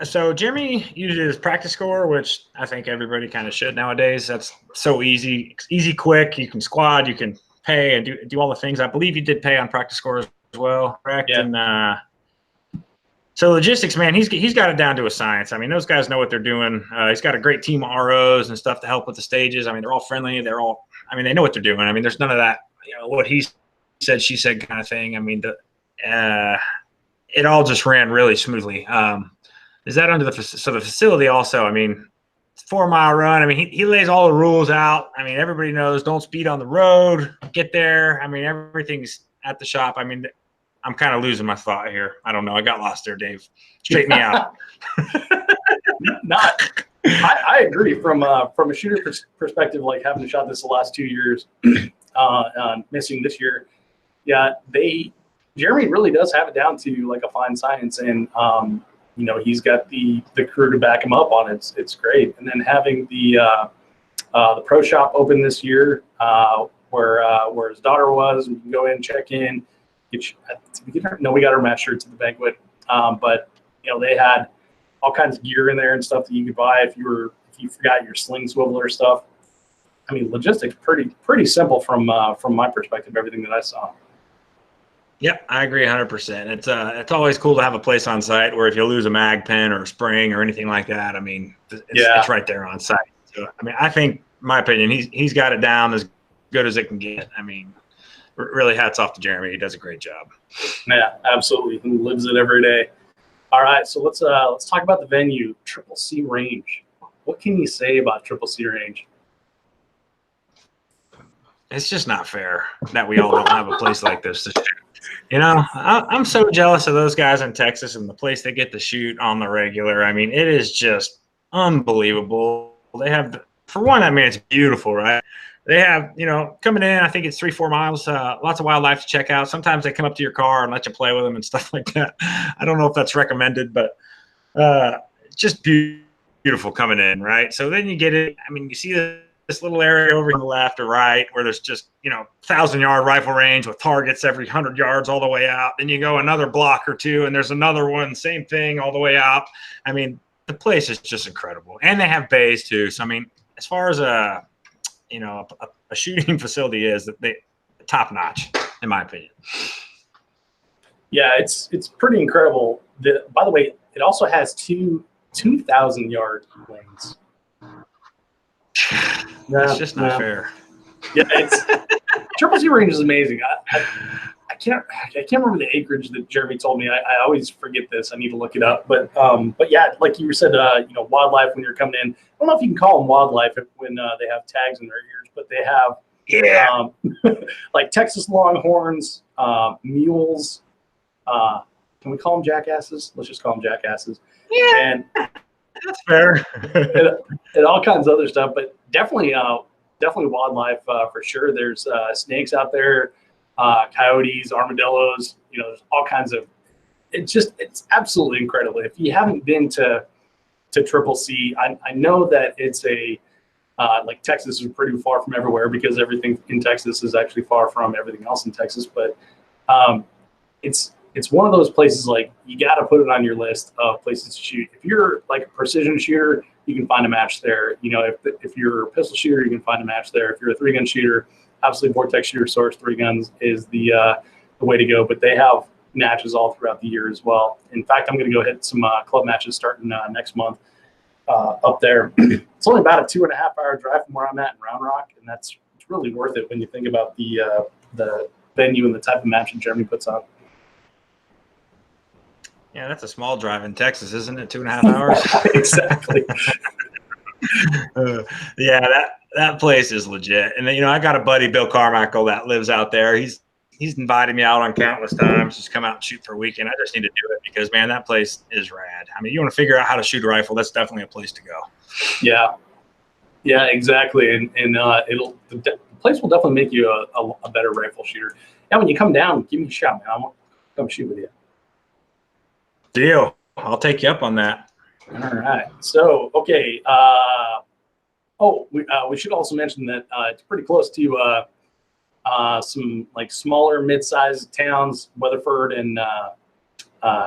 So Jeremy uses his practice score, which I think everybody kind of should nowadays. That's so easy, quick. You can squad, you can pay, and do all the things. I believe you did pay on practice scores as well, correct? Yeah. And so logistics, man, he's got it down to a science. I mean, those guys know what they're doing. He's got a great team of ROs and stuff to help with the stages. I mean, they're all friendly. They know what they're doing. I mean, there's none of that, what he said, she said kind of thing. I mean, it all just ran really smoothly. Is that under the facility also? I mean, 4-mile run. I mean, he lays all the rules out. I mean, everybody knows don't speed on the road, get there. I mean, everything's at the shop. I mean, I'm kind of losing my thought here. I don't know. I got lost there, Dave. Straighten me out. I agree from a shooter perspective, like having shot this the last 2 years, missing this year. Yeah, Jeremy really does have it down to like a fine science, and he's got the crew to back him up on it. It's great. And then having the pro shop open this year, where his daughter was, we can go in, check in. We got our match shirts at the banquet, but they had all kinds of gear in there and stuff that you could buy if you forgot your sling swiveler stuff. I mean, logistics pretty simple from my perspective. Everything that I saw. Yep, I agree 100%. It's always cool to have a place on site where if you lose a mag pen or a spring or anything like that, I mean, it's right there on site. So, I mean, I think, in my opinion, he's got it down as good as it can get. I mean, really hats off to Jeremy. He does a great job. Yeah, absolutely. He lives it every day. All right, so let's talk about the venue, Triple C Range. What can you say about Triple C Range? It's just not fair that we all don't have a place like this to shoot. I'm so jealous of those guys in Texas and the place they get to shoot on the regular. I mean, it is just unbelievable. They have, for one, I mean, it's beautiful, right? they have, you know, coming in, I think it's 3-4 miles, lots of wildlife to check out. Sometimes they come up to your car and let you play with them and stuff like that. I don't know if that's recommended, but just beautiful coming in, right? So then you get it. I mean, you see this little area over on the left or right where there's just, you know, 1,000-yard rifle range with targets every 100 yards all the way out. Then you go another block or two and there's another one, same thing all the way out. I mean, the place is just incredible. And they have bays too. So, I mean, as far as a shooting facility is, that they top notch, in my opinion. Yeah, it's pretty incredible. By the way, it also has two 2,000-yard lanes. It's just not fair. Yeah, it's Triple C range is amazing. I can't remember the acreage that Jeremy told me. I always forget this. I need to look it up. But yeah, like you said, you know, wildlife when you're coming in. I don't know if you can call them wildlife when they have tags in their ears, but they have like Texas Longhorns, mules. Can we call them jackasses? Let's just call them jackasses. Yeah, and that's fair. and all kinds of other stuff, but definitely wildlife for sure. There's snakes out there, coyotes, armadillos. You know, there's all kinds of. It's absolutely incredible. If you haven't been to Triple C, I know that it's like Texas is pretty far from everywhere because everything in Texas is actually far from everything else in Texas. But it's one of those places like you got to put it on your list of places to shoot. If you're like a precision shooter, you can find a match there. You know, if you're a pistol shooter, you can find a match there. If you're a 3-gun shooter, obviously Vortex Shooter Source 3 guns is the way to go. But they have matches all throughout the year as well. In fact, I'm going to go hit some club matches starting next month up there. It's only about a 2.5-hour drive from where I'm at in Round Rock, and it's really worth it when you think about the venue and the type of match that Jeremy puts on. Yeah, that's a small drive in Texas, isn't it? 2.5 hours. Exactly. Yeah, that place is legit. And then, you know, I got a buddy, Bill Carmichael, that lives out there. He's invited me out on countless times, just come out and shoot for a weekend. I just need to do it because, man, that place is rad. I mean, you want to figure out how to shoot a rifle, that's definitely a place to go. Yeah, exactly. And the place will definitely make you a better rifle shooter. Yeah, when you come down, give me a shot, man. I'll come shoot with you. Deal. I'll take you up on that. All right. So, okay. We should also mention that it's pretty close to some like smaller mid-sized towns, Weatherford and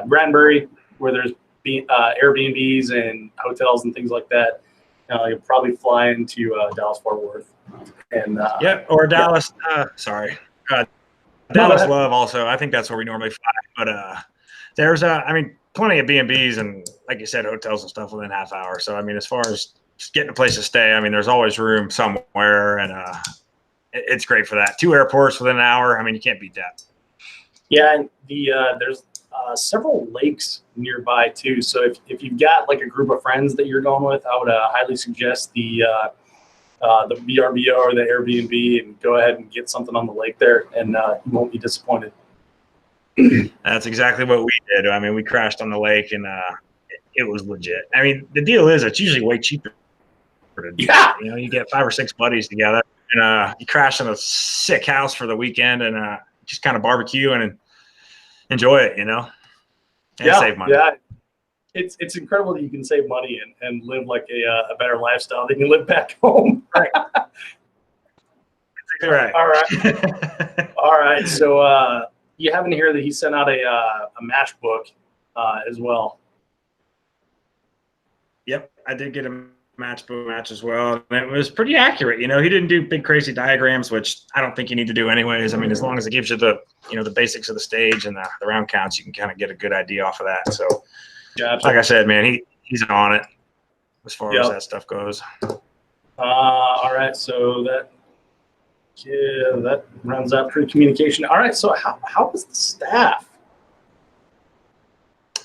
Granbury, where there's Airbnbs and hotels and things like that. You'll probably fly into Dallas-Fort Worth. And or Dallas. Dallas Love also. I think that's where we normally fly. But there's plenty of B&Bs and, like you said, hotels and stuff within half hour. So I mean, as far as just getting a place to stay, I mean, there's always room somewhere, and it's great for that. 2 airports within an hour. I mean, you can't beat that. Yeah, and there's several lakes nearby too. So if you've got like a group of friends that you're going with, I would highly suggest the VRBO or the Airbnb, and go ahead and get something on the lake there, and you won't be disappointed. That's exactly what we did. I mean, we crashed on the lake, and it was legit. I mean, the deal is it's usually way cheaper to do. Yeah. You know, you get 5 or 6 buddies together, and you crash in a sick house for the weekend, and just kind of barbecue and enjoy it, you know, and save money. Yeah, it's incredible that you can save money and live like a better lifestyle than you live back home. Right. Right. All right. So you have in here that he sent out a matchbook as well. Yep, I did get a match as well, and it was pretty accurate. You know, he didn't do big crazy diagrams, which I don't think you need to do anyways. I mean, as long as it gives you the basics of the stage and the round counts, you can kind of get a good idea off of that. So, yeah, like I said, man, he's on it as far as that stuff goes. All right, so that rounds out pre-communication. All right, so how was the staff?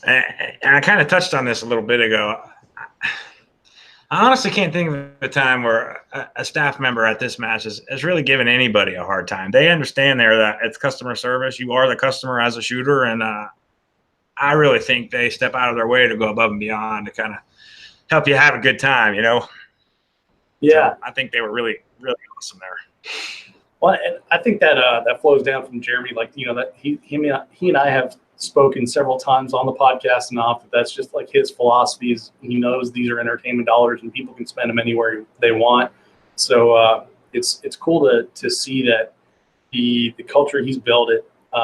And I kind of touched on this a little bit ago. I honestly can't think of a time where a staff member at this match has really given anybody a hard time. They understand there that it's customer service. You are the customer as a shooter, and I really think they step out of their way to go above and beyond to kind of help you have a good time, you know? Yeah. So I think they were really, really awesome there. Well, and I think that that flows down from Jeremy. Like, you know, that he and I have spoken several times on the podcast and off. That's just like his philosophies. He knows these are entertainment dollars and people can spend them anywhere they want. So it's cool to see that the culture he's built at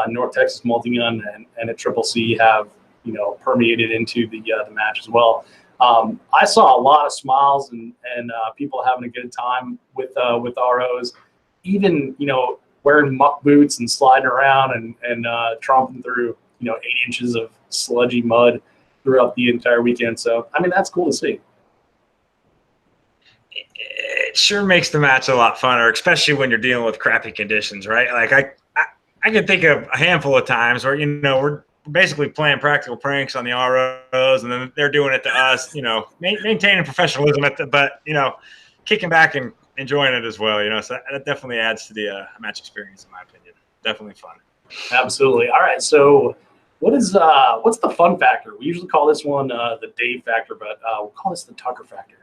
North Texas Multi-Gun and at Triple C have, you know, permeated into the match as well. I saw a lot of smiles and people having a good time with ROs, even, you know, wearing muck boots and sliding around and tromping through, you know, 8 inches of sludgy mud throughout the entire weekend. So, I mean, that's cool to see. It sure makes the match a lot funner, especially when you're dealing with crappy conditions, right? Like I can think of a handful of times where, you know, we're basically playing practical pranks on the ROs, and then they're doing it to us, you know, maintaining professionalism but, you know, kicking back and enjoying it as well, you know. So that definitely adds to the match experience, in my opinion. Definitely fun. Absolutely. All right. So what's the fun factor? We usually call this one the Dave factor, but we'll call this the Tucker factor.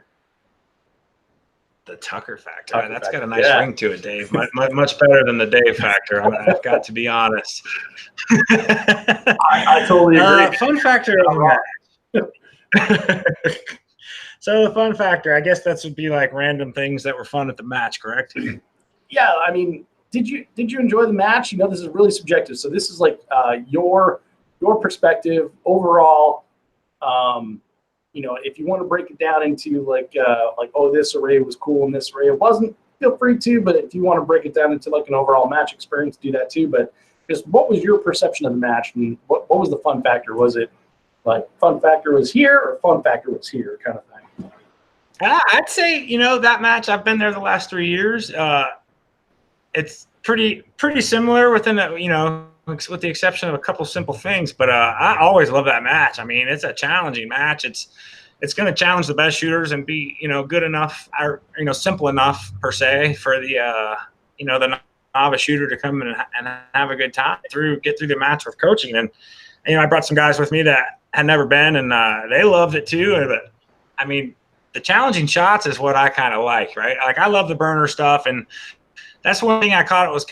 The Tucker factor. Tucker That's factor. got a nice ring to it, Dave. Much better than the Dave factor. I've got to be honest. I totally agree. Fun factor of the match. So the fun factor, I guess that would be like random things that were fun at the match, correct? Yeah, I mean, did you enjoy the match? You know, this is really subjective. So this is like your perspective overall. You know, if you want to break it down into like oh, this array was cool and this array wasn't, feel free to. But if you want to break it down into like an overall match experience, do that too. But just what was your perception of the match, and what was the fun factor? Was it like fun factor was here or fun factor was here kind of thing? I'd say, you know, that match, I've been there the last 3 years. It's pretty similar within a, you know, with the exception of a couple simple things, but I always love that match. I mean, it's a challenging match. It's going to challenge the best shooters and be, you know, good enough or, you know, simple enough per se for the you know, the novice shooter to come in and have a good time get through the match with coaching. And, you know, I brought some guys with me that had never been, and they loved it too. But I mean, the challenging shots is what I kind of like, right? Like, I love the burner stuff, and that's one thing I caught it was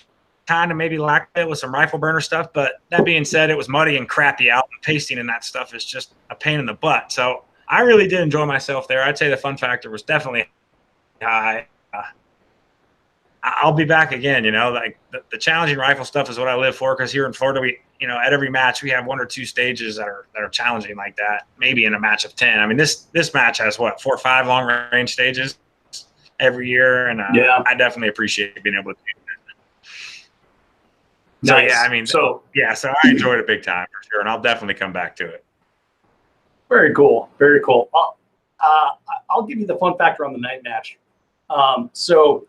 kind of maybe lacked it with some rifle burner stuff. But that being said, it was muddy and crappy out, and pasting and that stuff is just a pain in the butt. So I really did enjoy myself there. I'd say the fun factor was definitely high. I'll be back again, you know, like the challenging rifle stuff is what I live for, because here in Florida, we, you know, at every match we have 1 or 2 stages that are challenging like that, maybe in a match of 10. I mean, this match has what, 4 or 5 long range stages every year, and yeah, I definitely appreciate being able to do that. Nice. So yeah, I mean, so I enjoyed it big time for sure, and I'll definitely come back to it. Very cool, very cool. I'll give you the fun factor on the night match. So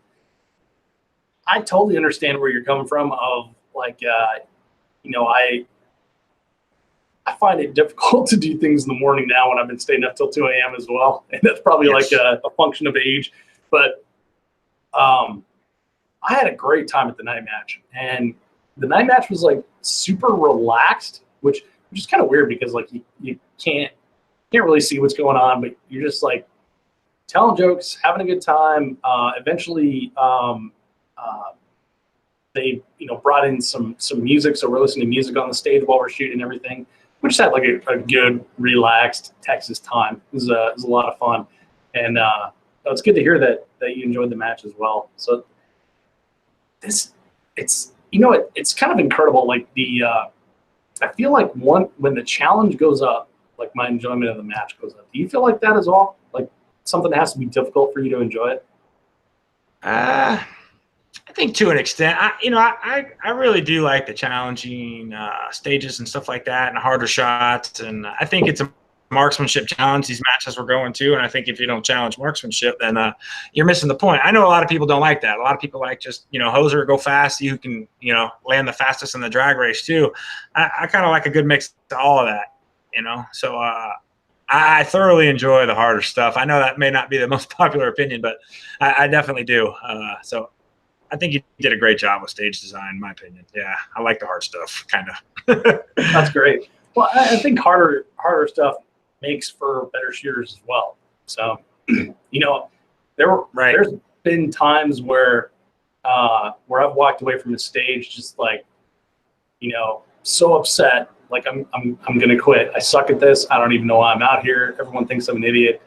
I totally understand where you're coming from. Of like, you know, I find it difficult to do things in the morning now when I've been staying up till 2 a.m. as well, and that's probably like a function of age. But I had a great time at the night match, and the night match was like super relaxed, which is kind of weird because like you can't really see what's going on, but you're just like telling jokes, having a good time. Eventually, they, you know, brought in some music, so we're listening to music on the stage while we're shooting and everything. We just had like a good, relaxed Texas time. It was a lot of fun, and it's good to hear that you enjoyed the match as well. So it's you know, it's kind of incredible. Like I feel like when the challenge goes up, like my enjoyment of the match goes up. Do you feel like that as well? Like something has to be difficult for you to enjoy it? I think to an extent, I really do like the challenging stages and stuff like that, and harder shots. And I think it's a marksmanship challenge, these matches we're going to. And I think if you don't challenge marksmanship, then you're missing the point. I know a lot of people don't like that. A lot of people like just, you know, hoser, go fast. You can, you know, land the fastest in the drag race too. I kind of like a good mix of all of that, you know. So I thoroughly enjoy the harder stuff. I know that may not be the most popular opinion, but I definitely do. So I think you did a great job with stage design, in my opinion. Yeah, I like the hard stuff, kind of. That's great. Well, I think harder stuff makes for better shooters as well. So, you know, there's been times where I've walked away from the stage just like, you know, so upset, like I'm gonna quit. I suck at this. I don't even know why I'm out here. Everyone thinks I'm an idiot.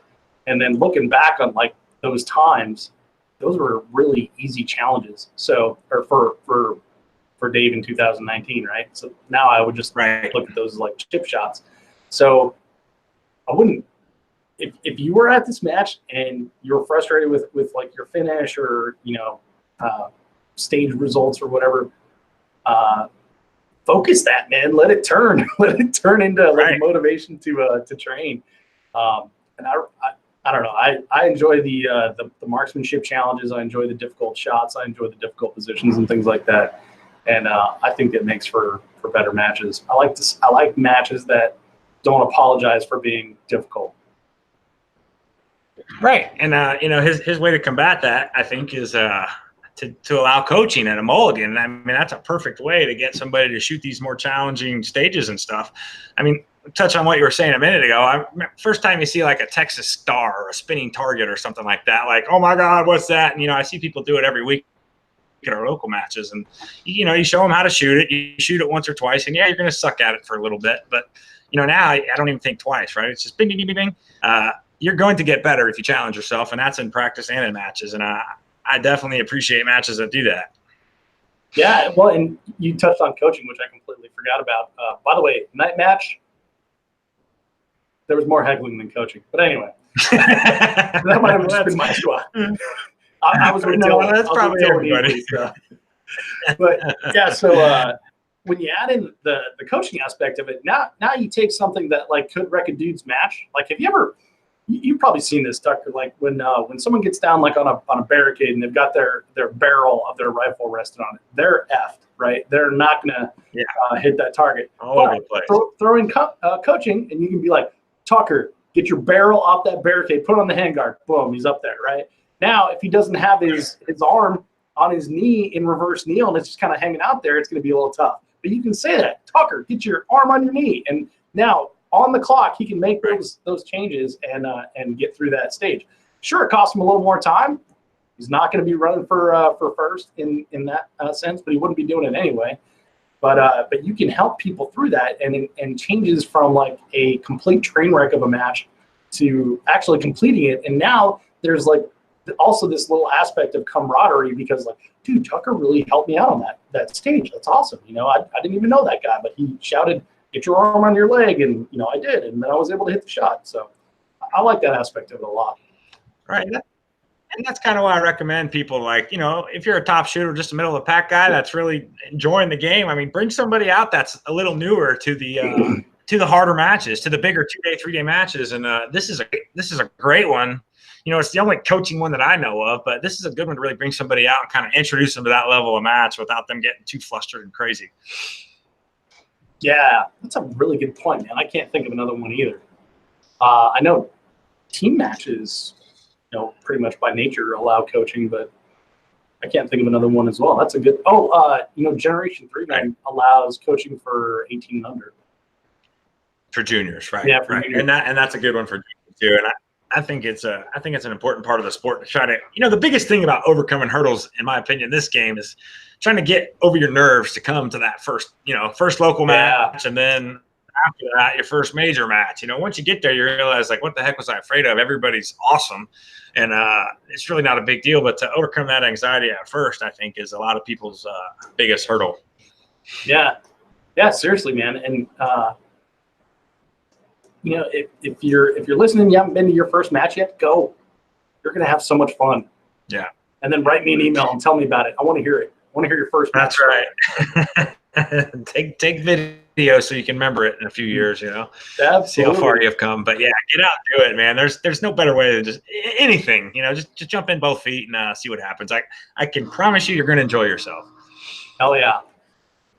And then looking back on like those times, those were really easy challenges. So, or for Dave in 2019, right? So now I would just look at those as like chip shots. So I wouldn't, if you were at this match and you're frustrated with like your finish or, you know, stage results or whatever, focus that, man. Let it turn. Let it turn into like motivation to train. And I don't know. I enjoy the marksmanship challenges. I enjoy the difficult shots. I enjoy the difficult positions and things like that. And I think it makes for better matches. I like matches that don't apologize for being difficult. Right. And you know, his way to combat that, I think, is to allow coaching and a mulligan. I mean, that's a perfect way to get somebody to shoot these more challenging stages and stuff. I mean, touch on what you were saying a minute ago. First time you see like a Texas Star or a spinning target or something like that, like, oh my God, what's that? And, you know, I see people do it every week at our local matches, and, you know, you show them how to shoot it. You shoot it once or twice, and yeah, you're going to suck at it for a little bit. But, you know, now I don't even think twice, right? It's just bing, bing, bing, bing. You're going to get better if you challenge yourself, and that's in practice and in matches. And I definitely appreciate matches that do that. Yeah, well, and you touched on coaching, which I completely forgot about. By the way, night match, there was more heckling than coaching. But anyway, that might have just been my squad. I was with Dylan. That's probably everybody. But yeah, so when you add in the coaching aspect of it, now you take something that like could wreck a dude's match. Like, have you ever? You've probably seen this, Tucker. Like when someone gets down like on a barricade and they've got their barrel of their rifle rested on it, they're effed, right? They're not gonna hit that target. Throw in coaching, and you can be like, Tucker, get your barrel off that barricade, put it on the handguard, boom, he's up there, right? Now, if he doesn't have his arm on his knee in reverse kneel and it's just kind of hanging out there, it's going to be a little tough. But you can say that, Tucker, get your arm on your knee, and now on the clock, he can make those changes and get through that stage. Sure, it costs him a little more time. He's not going to be running for first in that sense, but he wouldn't be doing it anyway. But you can help people through that and changes from like a complete train wreck of a match to actually completing it. And now there's like also this little aspect of camaraderie because like, dude, Tucker really helped me out on that stage. That's awesome. You know, I didn't even know that guy, but he shouted, get your arm on your leg, and you know I did, and then I was able to hit the shot. So I like that aspect of it a lot. Right, and that's kind of why I recommend people like, you know, if you're a top shooter, just a middle of the pack guy that's really enjoying the game. I mean, bring somebody out that's a little newer to the harder matches, to the bigger 2-day, 3-day matches, and this is a great one. You know, it's the only coaching one that I know of, but this is a good one to really bring somebody out and kind of introduce them to that level of match without them getting too flustered and crazy. Yeah, that's a really good point, man. I can't think of another one either. I know team matches, you know, pretty much by nature allow coaching, but I can't think of another one as well. That's a good. You know, Generation 3 allows coaching for 18 and under. For juniors, right? Yeah, for juniors. And that's a good one for juniors too. And I think it's an important part of the sport to try to, you know, the biggest thing about overcoming hurdles, in my opinion, this game is trying to get over your nerves to come to that first local match, and then after that, your first major match. You know, once you get there, you realize like, what the heck was I afraid of? Everybody's awesome, and it's really not a big deal. But to overcome that anxiety at first, I think, is a lot of people's biggest hurdle. Yeah, seriously, man, and. You know, if you're listening, you haven't been to your first match yet, go. You're going to have so much fun. Yeah. And then write me an email and tell me about it. I want to hear it. I want to hear your first match. That's right. take video so you can remember it in a few years, you know. Absolutely. See how far you've come. But yeah, get out and do it, man. There's no better way than just anything, you know, just jump in both feet and see what happens. I can promise you're going to enjoy yourself. Hell yeah.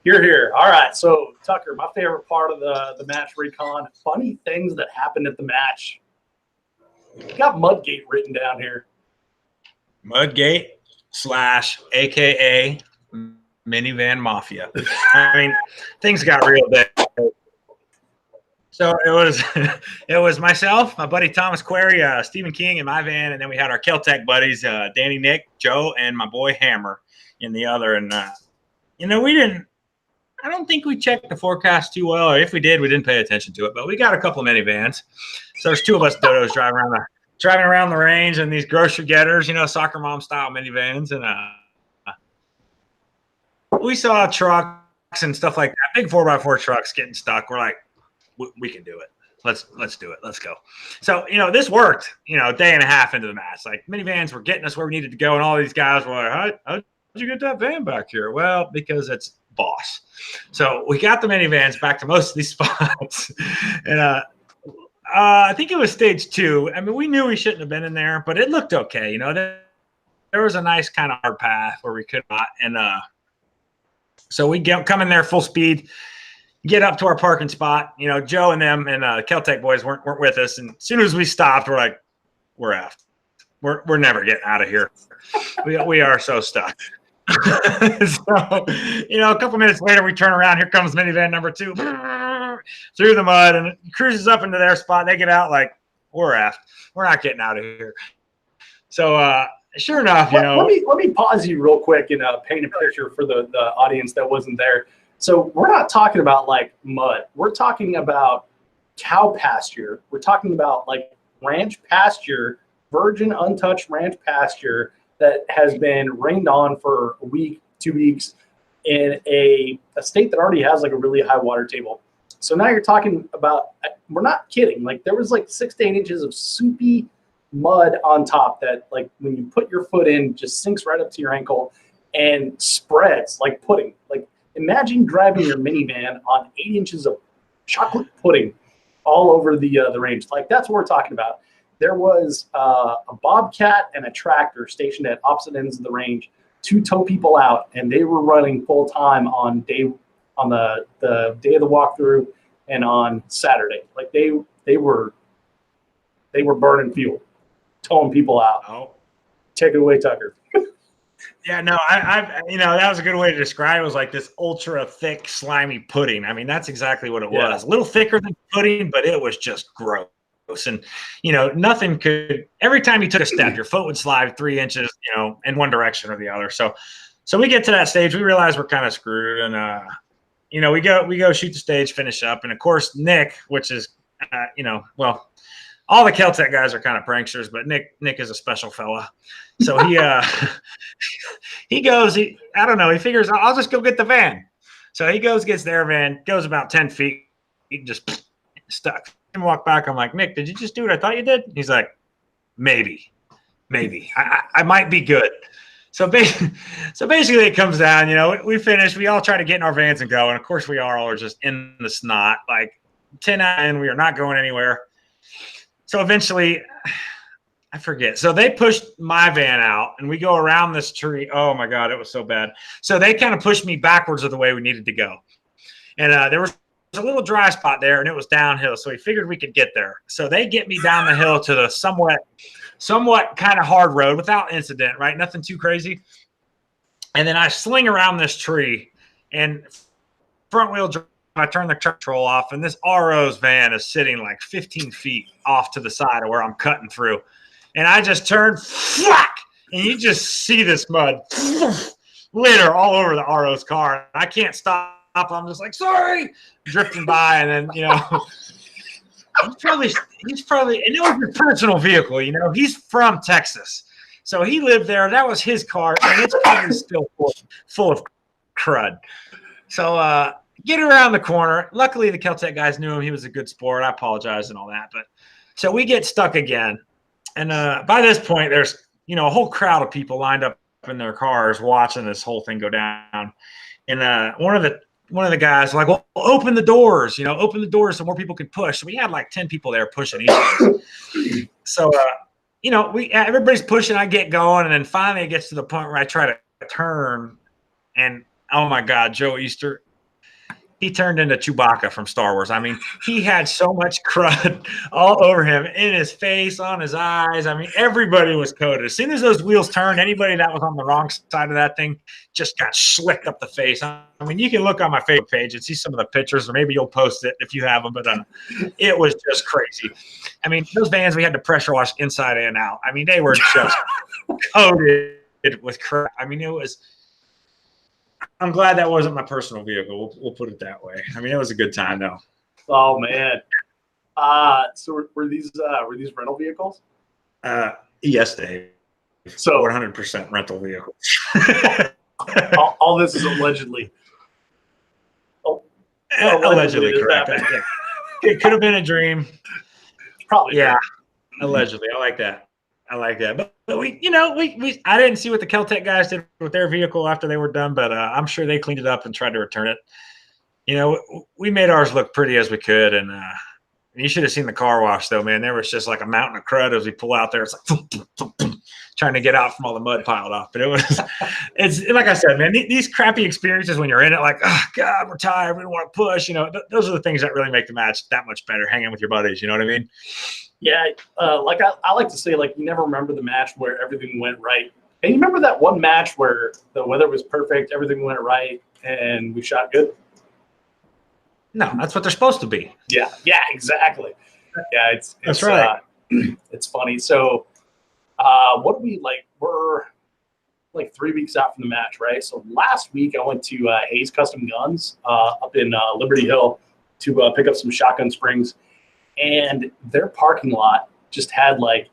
Here. All right. So, Tucker, my favorite part of the match recon, funny things that happened at the match. You got Mudgate written down here. Mudgate / AKA Minivan Mafia. I mean, things got real bad. So it was it was myself, my buddy Thomas Query, Stephen King in my van, and then we had our Kel-Tec buddies, Danny, Nick, Joe, and my boy Hammer in the other. And we didn't. I don't think we checked the forecast too well, or if we did, we didn't pay attention to it. But we got a couple of minivans. So there's two of us dodos driving around the range in these grocery getters, soccer mom style minivans, and we saw trucks and stuff like that, big 4x4 trucks getting stuck. We're like, we can do it. Let's do it. Let's go. So, this worked, a day and a half into the match. Like, minivans were getting us where we needed to go. And all these guys were like, how'd you get that van back here? Well, because it's boss. So we got the minivans back to most of these spots. And I think it was stage 2. I mean, we knew we shouldn't have been in there, but it looked okay. There was a nice kind of hard path where we could not. And so we come in there full speed, get up to our parking spot. Joe and them and Kel-Tec boys weren't with us. And as soon as we stopped, we're like, we're effed. We're never getting out of here. We are so stuck. So, a couple minutes later, we turn around. Here comes minivan number 2 through the mud and cruises up into their spot. They get out like, we're effed. We're not getting out of here. So, sure enough, let me pause you real quick and paint a picture for the audience that wasn't there. So we're not talking about like mud. We're talking about cow pasture. We're talking about like ranch pasture, virgin untouched ranch pasture that has been rained on for a week, 2 weeks in a state that already has like a really high water table. So now you're talking about, we're not kidding. Like there was like 6 to 8 inches of soupy mud on top that like when you put your foot in just sinks right up to your ankle and spreads like pudding. Like imagine driving your minivan on 8 inches of chocolate pudding all over the range. Like that's what we're talking about. There was a bobcat and a tractor stationed at opposite ends of the range to tow people out, and they were running full time on the day of the walkthrough and on Saturday. Like they were burning fuel, towing people out. Oh. Take it away, Tucker. Yeah, no, that was a good way to describe it. It was like this ultra thick, slimy pudding. I mean, that's exactly what it was. A little thicker than pudding, but it was just gross. And, nothing could, every time you took a step, your foot would slide 3 inches, in one direction or the other. So we get to that stage, we realize we're kind of screwed. And, we go shoot the stage, finish up. And of course, Nick, which is, well, all the Kel-Tec guys are kind of pranksters, but Nick is a special fella. So he goes, I don't know, he figures I'll just go get the van. So he goes, gets their van, goes about 10 feet, he just stuck. And walk back. I'm like, Nick, did you just do what I thought you did? He's like, maybe. I might be good. So basically it comes down, we finish, we all try to get in our vans and go. And of course we all are just in the snot, like 10 out and we are not going anywhere. So eventually, I forget. So they pushed my van out and we go around this tree. Oh my God, it was so bad. So they kind of pushed me backwards of the way we needed to go. And there was a little dry spot there and it was downhill. So we figured we could get there. So they get me down the hill to the somewhat kind of hard road without incident, right? Nothing too crazy. And then I sling around this tree and front wheel drive. I turn the truck control off and this RO's van is sitting like 15 feet off to the side of where I'm cutting through. And I just turned, whack, and you just see this mud litter all over the RO's car. I can't stop. I'm just like, sorry, drifting by. And then, he's probably, and it was his personal vehicle, he's from Texas. So he lived there. That was his car. And it's probably still full of crud. So, get around the corner. Luckily, the Kel-Tec guys knew him. He was a good sport. I apologize and all that. But so we get stuck again. And by this point, there's, a whole crowd of people lined up in their cars watching this whole thing go down. And one of the guys was like, well, open the doors, open the doors so more people can push. So we had like 10 people there pushing each of us. So, everybody's pushing. I get going. And then finally it gets to the point where I try to turn. And, oh, my God, Joe Easter. he turned into Chewbacca from Star Wars. I mean, he had so much crud all over him, in his face, on his eyes. I mean, everybody was coated. As soon as those wheels turned, anybody that was on the wrong side of that thing just got slicked up the face. I mean, you can look on my Facebook page and see some of the pictures, or maybe you'll post it if you have them, but it was just crazy. I mean, those vans, we had to pressure wash inside and out. I mean, they were just coated with crap. I mean, it was – I'm glad that wasn't my personal vehicle. We'll put it that way. I mean, it was a good time, though. Oh, man. So were these rental vehicles? Yes, Dave. So 100% rental vehicles. all this is allegedly. Allegedly correct. Yeah. It could have been a dream. Probably. Yeah. Allegedly. I like that. But we I didn't see what the Kel-Tec guys did with their vehicle after they were done, but I'm sure they cleaned it up and tried to return it. You know, we made ours look pretty as we could, and you should have seen the car wash, though, man. There was just like a mountain of crud as we pull out there. It's like trying to get out from all the mud piled off. But it's like I said, man, these crappy experiences when you're in it, like, oh, God, we're tired, we don't want to push. You know, those are the things that really make the match that much better, hanging with your buddies. You know what I mean? Yeah, like I like to say, like, you never remember the match where everything went right. And you remember that one match where the weather was perfect, everything went right, and we shot good? No, that's what they're supposed to be. Yeah, exactly. Yeah, it's that's right. It's funny. So, what do we like? We're like 3 weeks out from the match, right? So last week I went to Hayes Custom Guns up in Liberty Hill to pick up some shotgun springs. And their parking lot just had like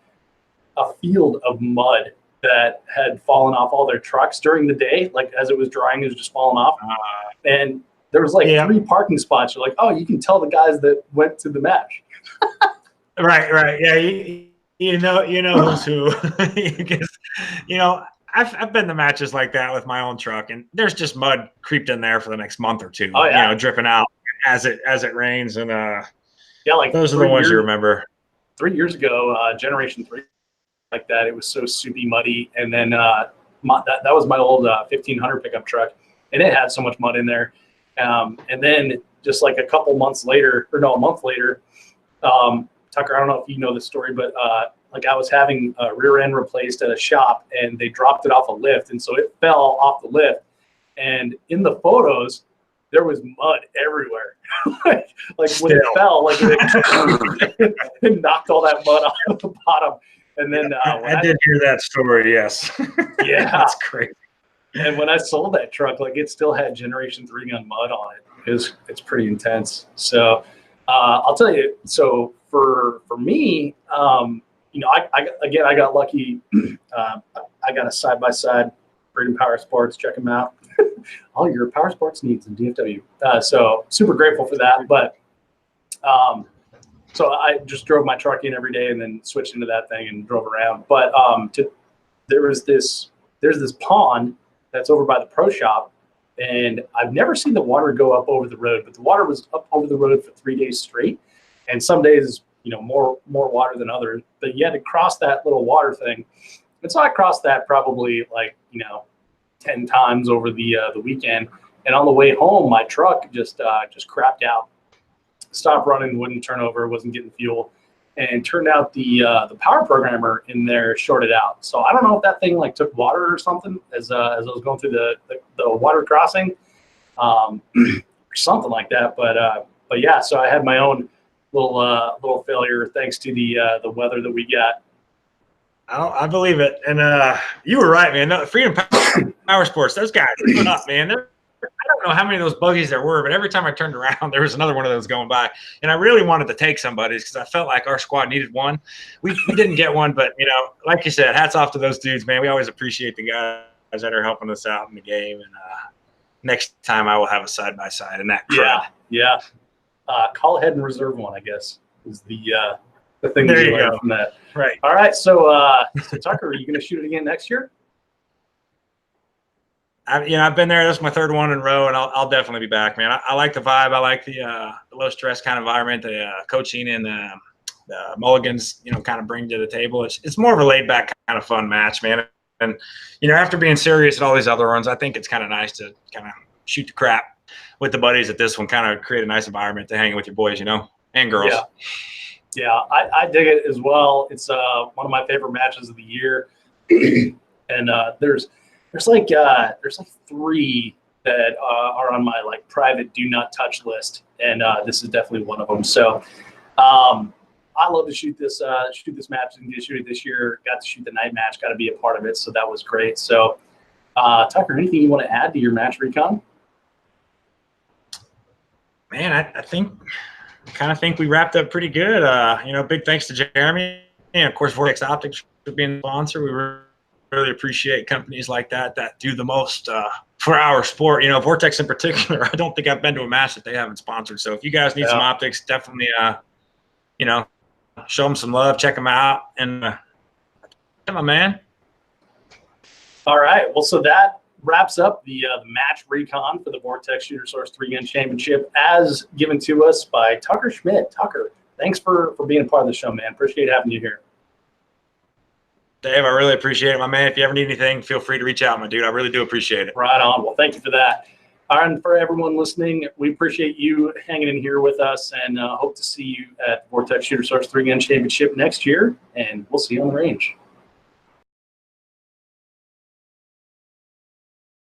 a field of mud that had fallen off all their trucks during the day. Like as it was drying, it was just falling off. And there was like 3 parking spots. You're like, oh, you can tell the guys that went to the match. Right. Yeah, you know who's who. You know, I've been to matches like that with my own truck, and there's just mud creeped in there for the next month or two. Oh, yeah. You know, dripping out as it rains, and yeah, like those are the ones you remember. 3 years ago, Generation 3, like that, it was so soupy, muddy. And then that was my old 1500 pickup truck, and it had so much mud in there. And then just like a month later, Tucker, I don't know if you know this story, but like I was having a rear end replaced at a shop, and they dropped it off a lift, and so it fell off the lift. And in the photos, there was mud everywhere. like when it fell, like it knocked all that mud off the bottom. And then I did hear that story. Yes. Yeah, that's crazy. And when I sold that truck, like it still had Generation 3 gun mud on it. It's pretty intense. So I'll tell you. So for me, you know, I got lucky. I got a side-by-side, Freedom Power Sports. Check them out. All your power sports needs in DFW. So super grateful for that. But so I just drove my truck in every day and then switched into that thing and drove around. But there's this pond that's over by the pro shop, and I've never seen the water go up over the road, but the water was up over the road for 3 days straight. And some days, you know, more water than others, but you had to cross that little water thing. And so I crossed that probably like, you know, 10 times over the weekend. And on the way home, my truck just crapped out, stopped running, wouldn't turn over, wasn't getting fuel. And turned out the power programmer in there shorted out. So I don't know if that thing like took water or something as I was going through the water crossing, or something like that. But yeah, so I had my own little failure thanks to the weather that we got. I believe it. And you were right, man. No, Freedom Power Sports, those guys are put up, man. I don't know how many of those buggies there were, but every time I turned around, there was another one of those going by. And I really wanted to take somebody's because I felt like our squad needed one. We didn't get one, but, you know, like you said, hats off to those dudes, man. We always appreciate the guys that are helping us out in the game. And next time I will have a side-by-side in that crowd. Yeah. Call ahead and reserve one, I guess, is the thing that you learned from that. Right. All right. So Tucker, are you going to shoot it again next year? I've been there. That's my third one in a row, and I'll definitely be back, man. I like the vibe. I like the low stress kind of environment the coaching and the mulligans, you know, kind of bring to the table. It's more of a laid back kind of fun match, man. And you know, after being serious at all these other ones, I think it's kind of nice to kind of shoot the crap with the buddies at this one, kind of create a nice environment to hang with your boys, you know, and girls. Yeah, I dig it as well. It's one of my favorite matches of the year, and there's like 3 that are on my like private do not touch list, and this is definitely one of them. So I love to shoot this match and get to shoot it this year. Got to shoot the night match, got to be a part of it, so that was great. So Tucker, anything you want to add to your match recon? Man, I kind of think we wrapped up pretty good. You know, big thanks to Jeremy and of course Vortex Optics for being the sponsor. We really appreciate companies like that do the most for our sport. You know, Vortex in particular, I don't think I've been to a match that they haven't sponsored. So if you guys need some optics, definitely, you know, show them some love, check them out, and my man. All right, well, so that wraps up the match recon for the Vortex Shooter Source 3-Gun Championship as given to us by Tucker Schmidt. Tucker, thanks for being a part of the show, man. Appreciate having you here. Dave, I really appreciate it, my man. If you ever need anything, feel free to reach out, my dude. I really do appreciate it. Right on. Well, thank you for that. And for everyone listening, we appreciate you hanging in here with us, and hope to see you at Vortex Shooter Source 3-Gun Championship next year, and we'll see you on the range.